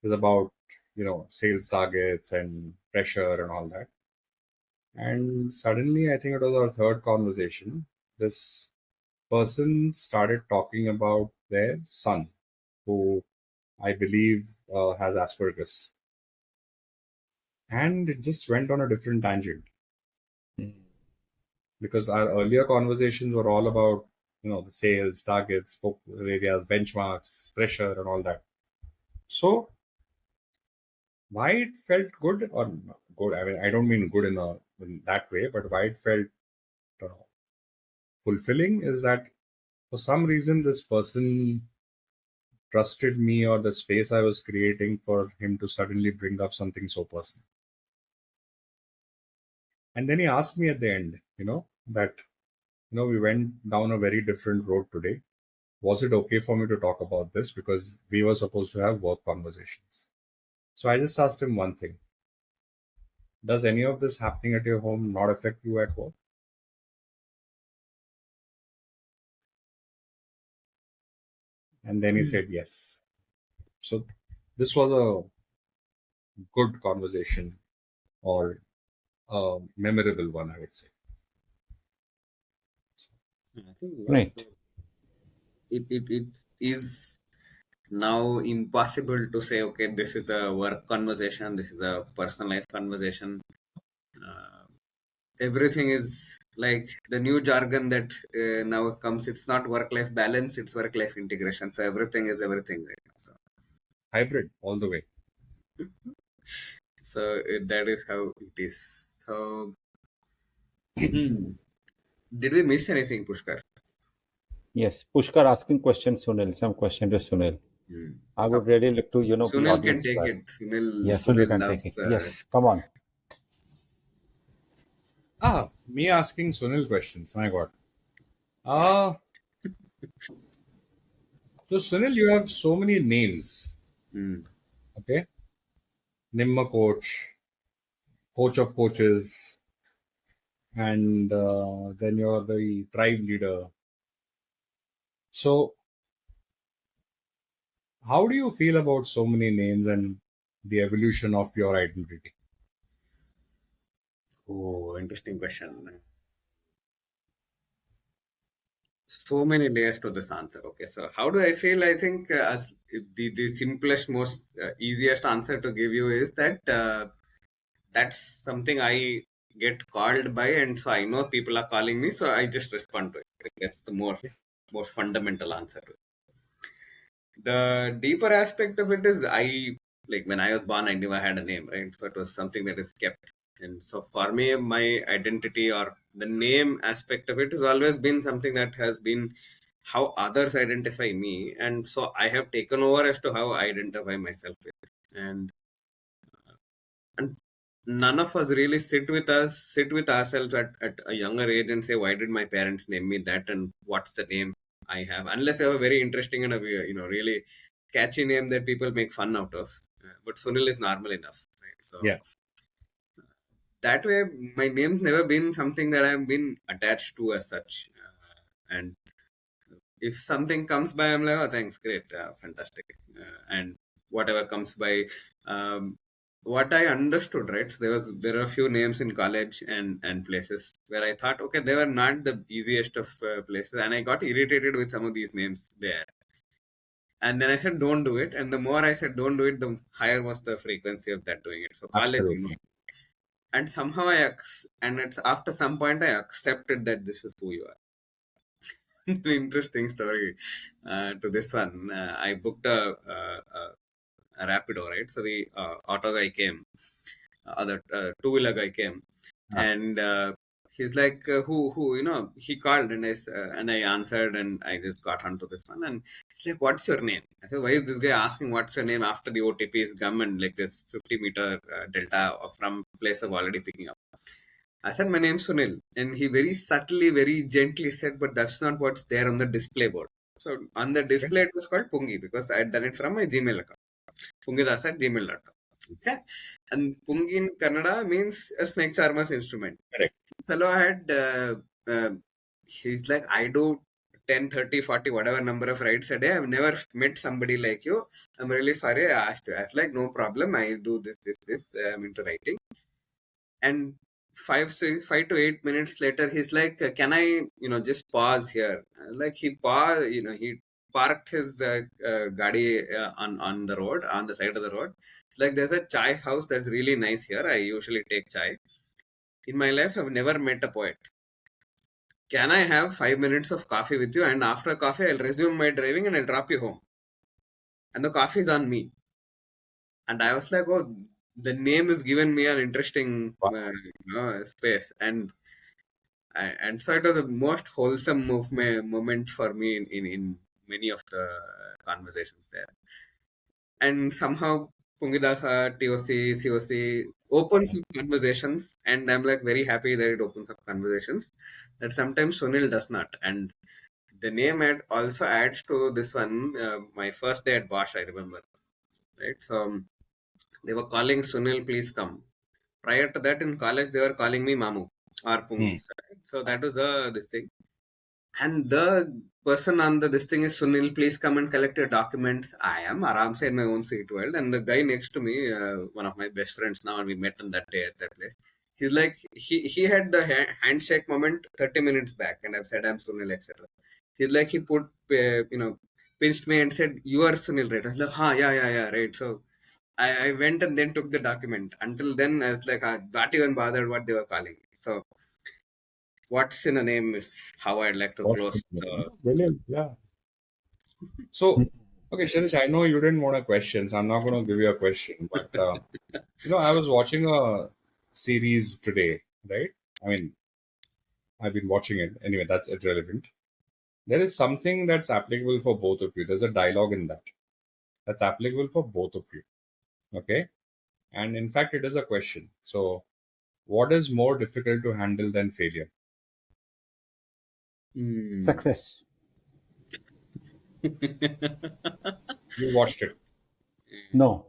it was about sales targets and pressure and all that. And suddenly, I think it was our third conversation. This person started talking about their son, who I believe has Asperger's. And it just went on a different tangent. Because our earlier conversations were all about, the sales, targets, focus areas, benchmarks, pressure, and all that. So why it felt good or not good? I mean, I don't mean good in that way, but why it felt uh, fulfilling is that for some reason this person trusted me or the space I was creating for him to suddenly bring up something so personal. And then he asked me at the end, that we went down a very different road today. Was it okay for me to talk about this? Because we were supposed to have work conversations. So I just asked him one thing. Does any of this happening at your home not affect you at work? And then he said yes. So this was a good conversation or a memorable one, I would say. I think Right. it is now impossible to say, okay, this is a work conversation, this is a personal life conversation. Everything is like the new jargon that now comes. It's not work-life balance, it's work-life integration. So everything is everything right now. It's hybrid all the way. So that is how it is. So did we miss anything, Pushkar? Yes. Pushkar asking questions, Sunil. Some question to Sunil. I would Okay. really look to, be Sunil can audience take first. it. Sunil, Yes, Sunil Sunil can take it. loves. Yes. Come on. Me asking Sunil questions. My God. Uh, so Sunil, you have so many names. Hmm. Okay. Nimma coach, coach of coaches, and then you're the tribe leader. So how do you feel about so many names and the evolution of your identity? Oh, interesting question. So many layers to this answer. Okay, so how do I feel? I think as the simplest, most easiest answer to give you is that that's something I get called by, and so I know people are calling me, so I just respond to it. That's the more fundamental answer to it. The deeper aspect of it is I like when I was born, I never had a name, right? So it was something that is kept. And so for me, my identity or the name aspect of it has always been something that has been how others identify me. And so I have taken over as to how I identify myself with. And none of us really sit with ourselves at a younger age and say, why did my parents name me that and what's the name I have? Unless I have a very interesting and a really catchy name that people make fun out of. But Sunil is normal enough, right? So Yeah, that way, my name's never been something that I've been attached to as such. And if something comes by, I'm like, oh, thanks, great, fantastic. And whatever comes by, what I understood, right? So there are a few names in college and places where I thought, okay, they were not the easiest of places, and I got irritated with some of these names there. And then I said, don't do it. And the more I said, don't do it, the higher was the frequency of that doing it. So college, absolutely. and somehow and it's after some point I accepted that this is who you are. Interesting story to this one. I booked a Rapido, right? So the auto guy came, the two-wheeler guy came, Ah, and he's like, who, he called, and I answered, and I just got onto this one, and he's like, what's your name? I said, why is this guy asking what's your name after the OTP is come and like this 50-meter delta from place of already picking up? I said, my name's Sunil. And he very subtly, very gently said, but that's not what's there on the display board. So on the okay. display, it was called Pungi because I had done it from my Gmail account. Pungidas at gmail.com. Okay. And Pungi in Kannada means a snake charmer's instrument. Correct. Fellow had, he's like, I do 10, 30, 40, whatever number of rides a day. I've never met somebody like you. I'm really sorry I asked you. I was like, no problem. I do this. I'm into writing. And 5 to 8 minutes later, he's like, can I, just pause here? Like he paused, he parked his gadi on the road, on the side of the road. Like, there's a chai house that's really nice here. I usually take chai. In my life, I've never met a poet. Can I have 5 minutes of coffee with you? And after coffee, I'll resume my driving and I'll drop you home. And the coffee is on me. And I was like, oh, the name has given me an interesting space. And so it was the most wholesome moment for me in many of the conversations there. And somehow Pungidasa, TOC, COC opens up conversations, and I'm like very happy that it opens up conversations that sometimes Sunil does not. And the name also adds to this one. My first day at Bosch, I remember, right? So they were calling Sunil, please come. Prior to that, in college, they were calling me Mamu or Pungi. Right? So that was this thing. And the person on this thing is Sunil, please come and collect your documents. I am aram se in my own seat world. And the guy next to me, one of my best friends now, and we met on that day at that place. He's like, he had the handshake moment 30 minutes back, and I've said I'm Sunil, etc. He's like, he put, pinched me and said, you are Sunil, right? I was like, yeah, right. So I went and then took the document. Until then, I was like, not even bothered what they were calling me. So, what's in a name is how I'd like to close. Brilliant. Yeah. So, okay, Shirish, I know you didn't want a question, so I'm not going to give you a question. But, I was watching a series today, right? I mean, I've been watching it. Anyway, that's irrelevant. There is something that's applicable for both of you. There's a dialogue in that that's applicable for both of you. Okay. And in fact, it is a question. So, what is more difficult to handle than failure? Success. You watched it. No,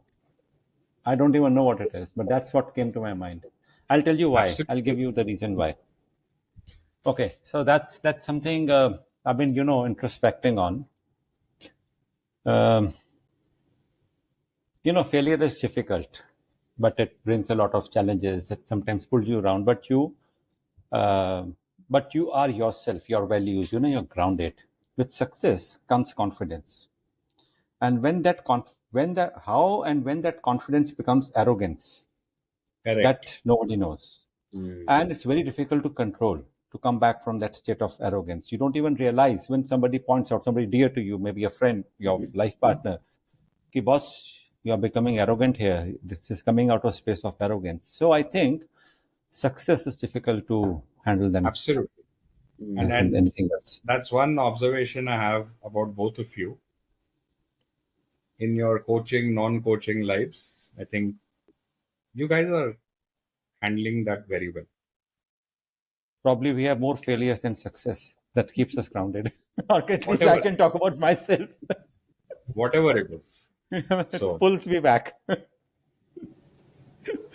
I don't even know what it is, but that's what came to my mind. I'll tell you why. Absolutely. I'll give you the reason why. Okay, so that's something I've been, introspecting on. Failure is difficult, but it brings a lot of challenges. It sometimes pulls you around, but you are yourself, your values. You're grounded. With success comes confidence, and when that confidence becomes arrogance, Correct. that nobody knows. And it's very difficult to control, to come back from that state of arrogance. You don't even realize when somebody points out, somebody dear to you, maybe a friend, your life partner, ki boss, you are becoming arrogant here. This is coming out of space of arrogance. So I think success is difficult to handle them. Absolutely. And anything else. That's one observation I have about both of you. In your coaching, non-coaching lives, I think you guys are handling that very well. Probably we have more failures than success. That keeps us grounded. Or at least I Whatever. can talk about myself. Whatever it is. So- It pulls me back.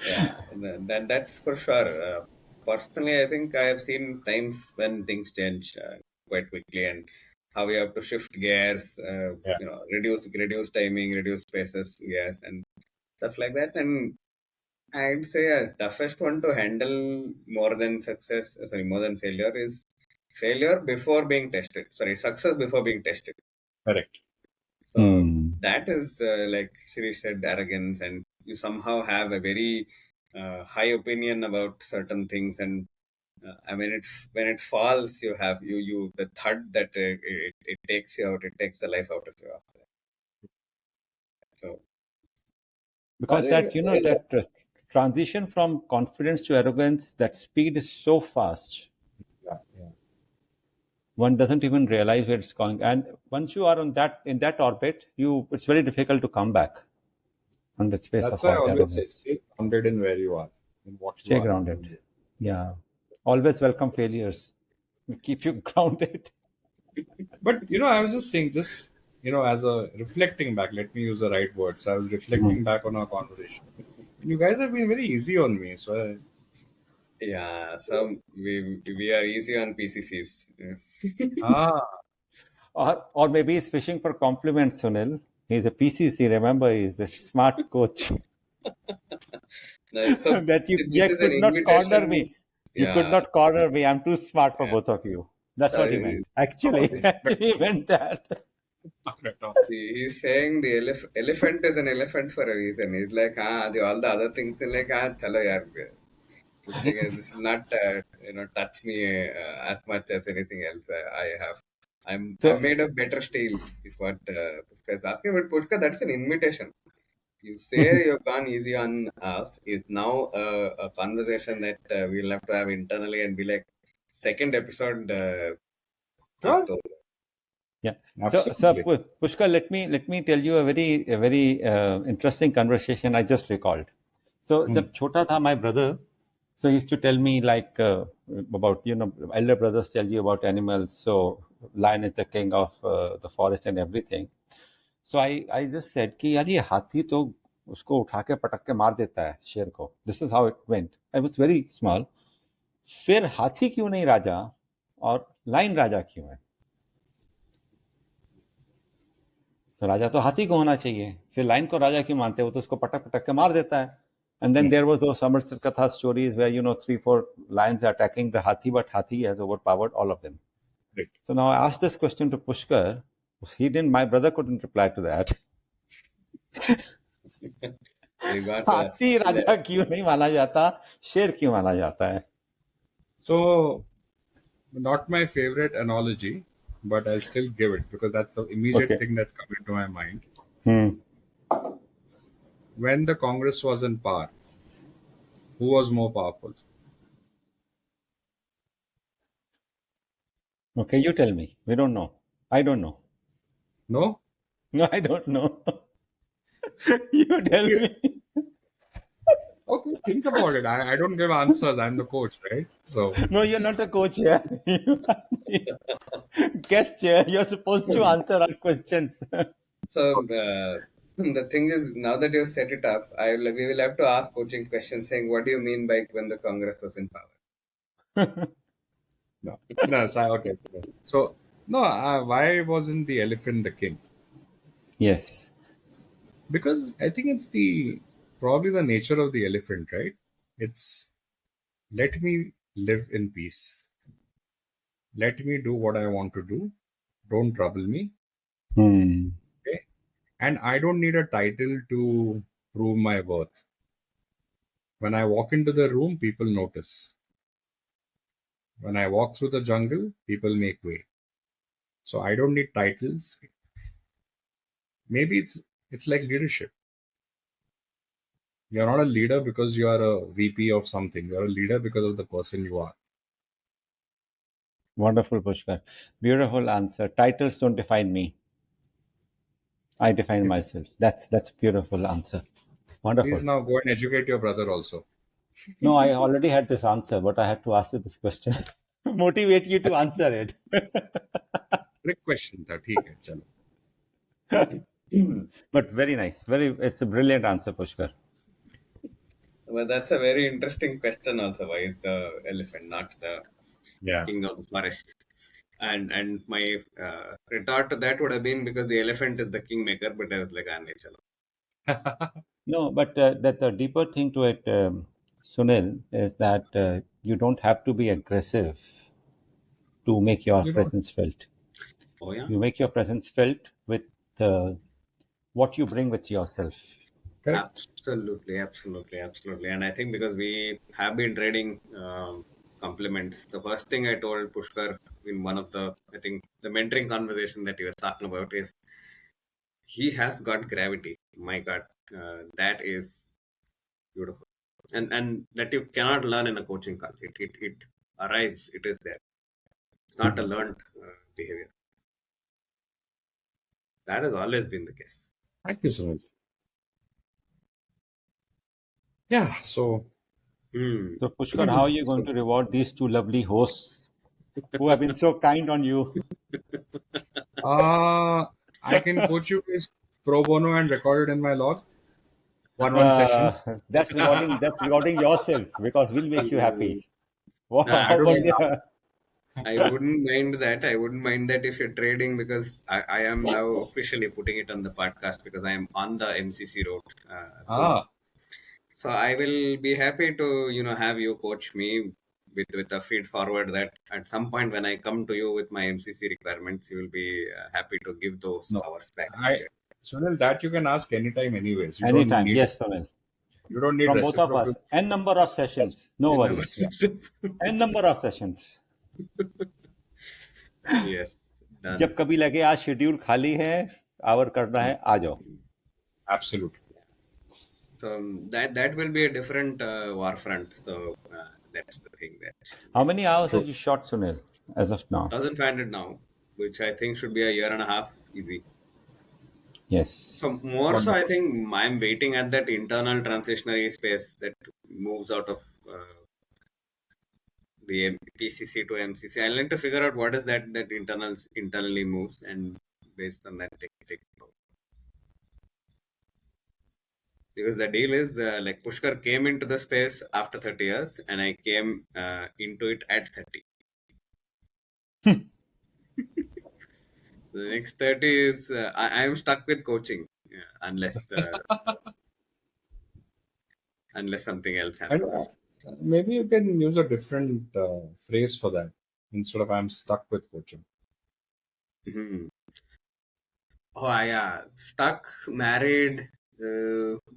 Yeah, and that's for sure. Personally, I think I have seen times when things change quite quickly, and how we have to shift gears, Yeah. reduce timing, reduce spaces, yes, and stuff like that. And I'd say a toughest one to handle more than more than failure is failure before being tested. Sorry, success before being tested. Correct. So that is like Shrish said, arrogance, and you somehow have a very high opinion about certain things, and I mean, when it falls, you have the thud that it takes you out, it takes the life out of you after that. So Because that transition from confidence to arrogance, that speed is so fast. Yeah. One doesn't even realize where it's going. And once you are in that orbit, it's very difficult to come back on that space That's of why I always say arrogance. stay grounded in where you are, in what you Stay are. grounded. Yeah. Always welcome failures. Keep you grounded. But I was just saying this, as a reflecting back, let me use the right words. I was reflecting back on our conversation. And you guys have been very easy on me. So yeah, so we are easy on PCCs. Or maybe he's fishing for compliments, Sunil. He's a PCC, remember, he's a smart coach. No, so That you this is could an not corner invitation. me. You Yeah. could not corner me. I'm too smart for Yeah. both of you. That's So, what he meant. Actually, he meant that. He's saying the elephant is an elephant for a reason. He's like, all the other things are like, chalo yaar, this will not, touch me as much as anything else I have. I'm So, made of better steel, is what Pushkar is asking. But Pushkar, that's an invitation. You say you've gone easy on us is now a conversation that we'll have to have internally and be like, second episode, Sure. October. yeah. So Absolutely. Pushkar, let me tell you a very interesting conversation I just recalled. So, Hmm. जब छोटा था, my brother, so he used to tell me like about, elder brothers tell you about animals. So lion is the king of the forest and everything. So I just said कि यार ये हाथी तो उसको उठा के पटक के मार देता है शेर को. This is how it went. I was very small. फिर हाथी क्यों नहीं राजा और लाइन राजा क्यों है? तो राजा तो हाथी को होना चाहिए. फिर लाइन को राजा क्यों मानते हो? वो तो उसको पटक पटक के मार देता है. And then there was those Samar Katha stories where, 3, 4 lions are attacking the Hathi, but Hathi has overpowered all of them. Right. So now I asked this question to Pushkar. My brother couldn't reply to that. You got हाथी राजा क्यों नहीं माना जाता, शेर क्यों माना जाता है? So, not my favorite analogy, but I'll still give it because that's the immediate Okay. thing that's coming to my mind. Hmm. When the Congress was in power, who was more powerful? Okay, you tell me. We don't know. I don't know. No? No, I don't know. You tell me. Okay, think about it. I don't give answers. I'm the coach, right? So, No, you're not a coach here. You are the guest chair. You're supposed to answer our questions. So the thing is, now that you've set it up, we will have to ask coaching questions saying, what do you mean by when the Congress was in power? no. No, so, okay. So, no, why wasn't the elephant the king? Yes. Because I think it's probably the nature of the elephant, right? It's let me live in peace. Let me do what I want to do. Don't trouble me. Hmm. Okay. And I don't need a title to prove my worth. When I walk into the room, people notice. When I walk through the jungle, people make way. So I don't need titles. Maybe it's like leadership. You're not a leader because you are a VP of something. You're a leader because of the person you are. Wonderful, Pushkar. Beautiful answer. Titles don't define me. I define It's myself. That's a beautiful answer. Please Wonderful. now go and educate your brother also. No, I already had this answer, but I had to ask you this question. Motivate you to answer it. Trick question था ठीक है चलो. But very nice. It's a brilliant answer, Pushkar. Well, that's a very interesting question also. Why is the elephant not the Yeah. king of the forest? And my retort to that would have been because the elephant is the kingmaker, but I was like, chalo. No, but that the deeper thing to it, Sunil, is that you don't have to be aggressive to make your You don't. presence felt. Oh yeah. You make your presence felt with what you bring with yourself. Correct. Absolutely. And I think because we have been trading compliments, the first thing I told Pushkar in one of I think, the mentoring conversation that he was talking about is he has got gravity. My God, that is beautiful. And that you cannot learn in a coaching call. It arrives, it is there. It's not a learned behavior. That has always been the case. Thank you so much. Yeah. So So, Pushkar, how are you going to reward these two lovely hosts who have been so kind on you? I can coach you guys pro bono and record it in my log. One session. That's rewarding. That's rewarding yourself because we'll make you happy. I How don't about need. the? I wouldn't mind that. I wouldn't mind that if you're trading because I am now officially putting it on the podcast because I am on the MCC road soon. Ah, So I will be happy to have you coach me with a feed forward that at some point when I come to you with my MCC requirements, you will be happy to give those No, hours back. I Sunil, that you can ask anytime, anyways. Anytime. Yes, Sunil. You don't need From both of us. reciprocal. N number of sessions. No In number worries. sessions. N number of sessions. Yes, done. जब कभी लगे आज schedule खाली है, our करना है, आ जाओ. Absolutely. So that will be a different war front. So that's the thing that How many hours True. have you shot, Sunil, as of now? 1,500 now, which I think should be a year and a half easy. Yes. So more so, I Wonderful. think I'm waiting at that internal transitionary space that moves out of the PCC to MCC. I like to figure out what is that internally moves, and based on that, take because the deal is like Pushkar came into the space after 30 years, and I came into it at 30. The next 30 is I am stuck with coaching, unless something else And happens. maybe you can use a different phrase for that instead of "I'm stuck with coaching." Mhm. Oh yeah, stuck, married,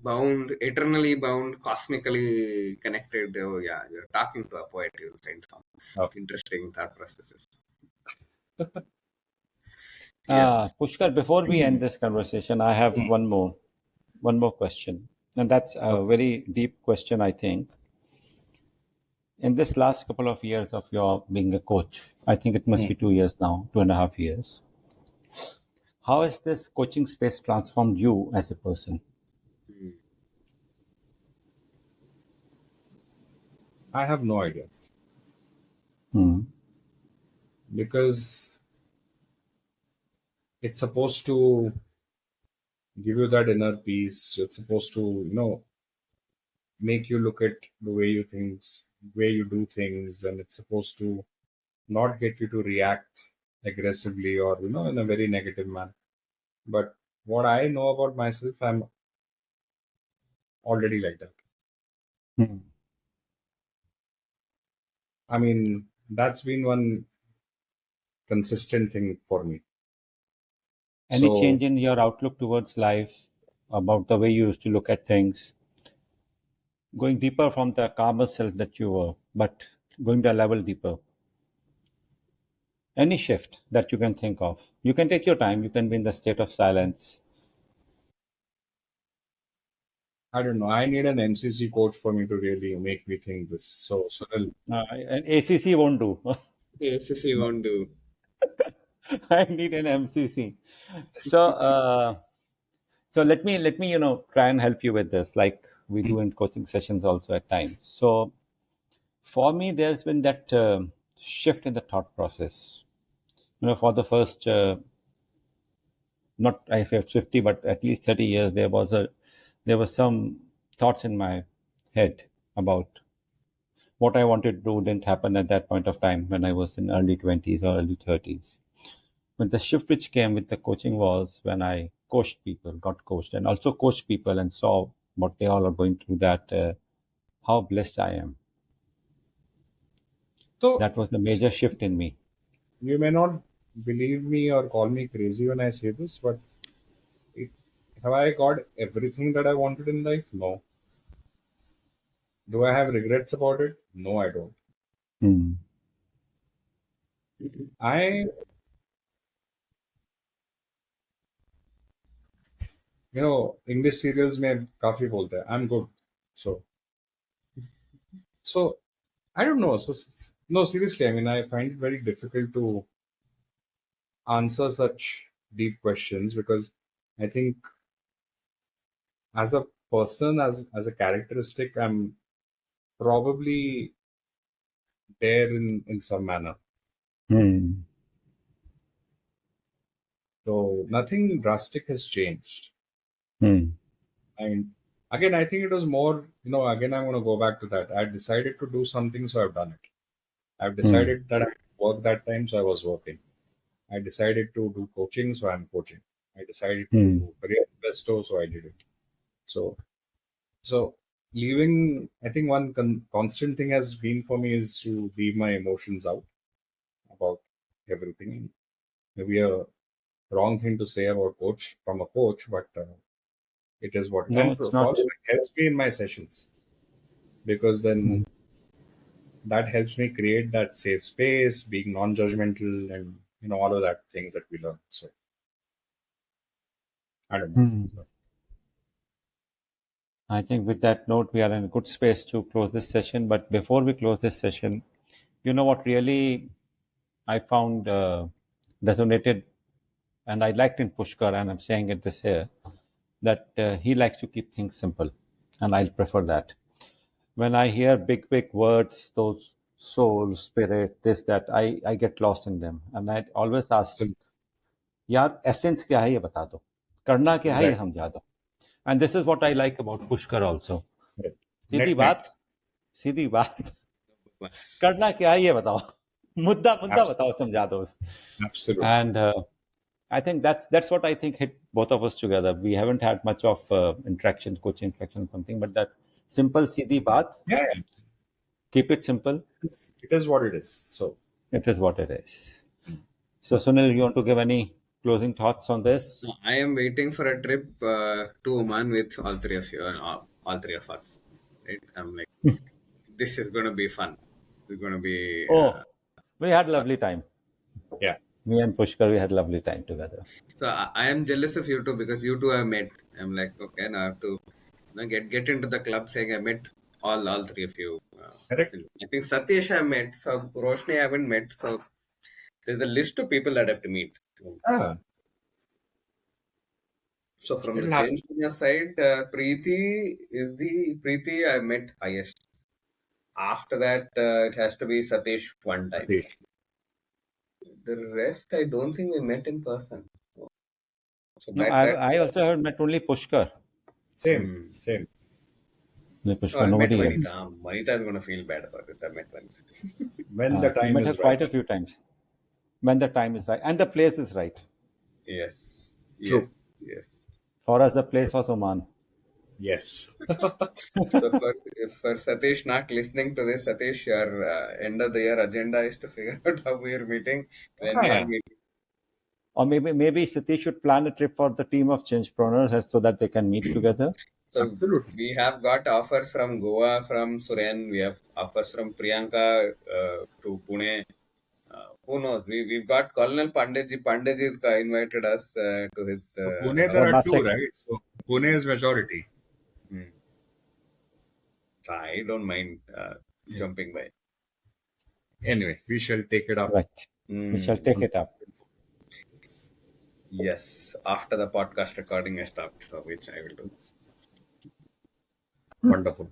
bound, eternally bound, cosmically connected. Oh yeah, you're talking to a poet. You'll find some Okay. interesting thought processes. Yes. Pushkar, before we end this conversation, I have one more question. And that's a Okay. very deep question, I think. In this last couple of years of your being a coach, I think it must be 2 years now, 2.5 years. How has this coaching space transformed you as a person? Mm. I have no idea Hmm. because it's supposed to give you that inner peace. It's supposed to, make you look at the way you do things, and it's supposed to not get you to react aggressively or in a very negative manner. But what I know about myself, I'm already like that. Hmm. I mean, that's been one consistent thing for me. Any So change in your outlook towards life, about the way you used to look at things, going deeper from the calmer self that you were, but going to a level deeper? Any shift that you can think of? You can take your time, you can be in the state of silence. I don't know. I need an MCC coach for me to really make me think this. So Sunil, And ACC won't do. Yes, yes, you won't do. I need an MCC. So let me try and help you with this, like we do in coaching sessions also at times. So for me, there's been that shift in the thought process. For the first not I have 50, but at least 30 years, there was some thoughts in my head about what I wanted to do didn't happen at that point of time when I was in early 20s or early 30s. But the shift which came with the coaching was when I coached people, got coached, and also coached people and saw what they all are going through, that how blessed I am. so That was a major shift in me. you may not believe me or call me crazy when I say this, but it, have I got everything that I wanted in life? No. Do I have regrets about it? No, I don't. Hmm. I, English serials में काफी बोलते हैं. I'm good. So I don't know. No, seriously, I mean, I find it very difficult to answer such deep questions because I think as a person, as a characteristic, I'm probably there in some manner. Hmm. So nothing drastic has changed. Hmm. And again, I think it was more, again, I'm going to go back to that. I decided to do something, so I've done it. I've Hmm. decided that I work that time, so I was working. I decided to do coaching, so I'm coaching. I decided to Hmm. do career investo, so I did it. So, so leaving, I think one constant thing has been for me is to leave my emotions out about everything. Maybe a wrong thing to say about coach from a coach, but it is what. No, And it's not. also it helps me in my sessions because then Mhm. that helps me create that safe space, being non-judgmental, and all of that things that we learn. So I don't know. Hmm. I think with that note, we are in a good space to close this session. But before we close this session, what really I found resonated, and I liked in Pushkar, and I'm saying it this here, that he likes to keep things simple, and I prefer that. When I hear big, big words, those soul, spirit, this, that, I get lost in them, and I always ask, So, यार essence क्या है ये बता दो, करना क्या है ये exactly. समझा दो. And this is what I like about Pushkar also. Right. Sidhi Net net. बात, सीधी बात, Bas. करना क्या है ये बताओ, मुद्दा मुद्दा Absolutely. बताओ, समझा दो. Absolutely. And I think that's what I think hit both of us together. We haven't had much of interaction, coaching interaction, something, but that simple, सीधी बात, Yeah, yeah. keep it simple. It is what it is. So It is what it is. So, Sunil, you want to give any closing thoughts on this? No, I am waiting for a trip to Oman with all three of you, all three of us. Right? I'm like, this is going to be fun. It's going to be. Oh, we had lovely time. yeah. Me and Pushkar, we had lovely time together. So I am jealous of you two because you two have met. I'm like, okay, now I have to get into the club saying I met all three of you. Correct. I think Satish I met, so Roshni I haven't met. So there's a list of people that I have to meet. Ah, So from the it'll happen. Changepreneurs side, Preeti I met highest. After that, it has to be Satish one time. Satish. The rest, I don't think we met in person. So No, that I also have met only Pushkar. Same. hmm. Same. Only Oh, Pushkar, I met nobody Vanita. else. Vanita is going to feel bad about this. I met Vanita. When the You time met her is right. quite a few times. When the time is right. And the place is right. Yes, True. yes. For us, the place was Oman. Yes. So for Satish not listening to this, Satish, your end of the year agenda is to figure out how we are meeting, when we are Ah, meeting. Or maybe Satish should plan a trip for the team of Changepreneurs so that they can meet together. So absolutely. we have got offers from Goa, from Suren. We have offers from Priyanka to Pune. Who knows? We've got Colonel Panditji. Panditji's invited us to his So Pune, Or there house. are two, Nasik. right? So Pune is majority. Hmm. I don't mind jumping by. Anyway, we shall take it up. Right. We shall take it up. Yes, after the podcast recording is stopped, so which I will do. Wonderful.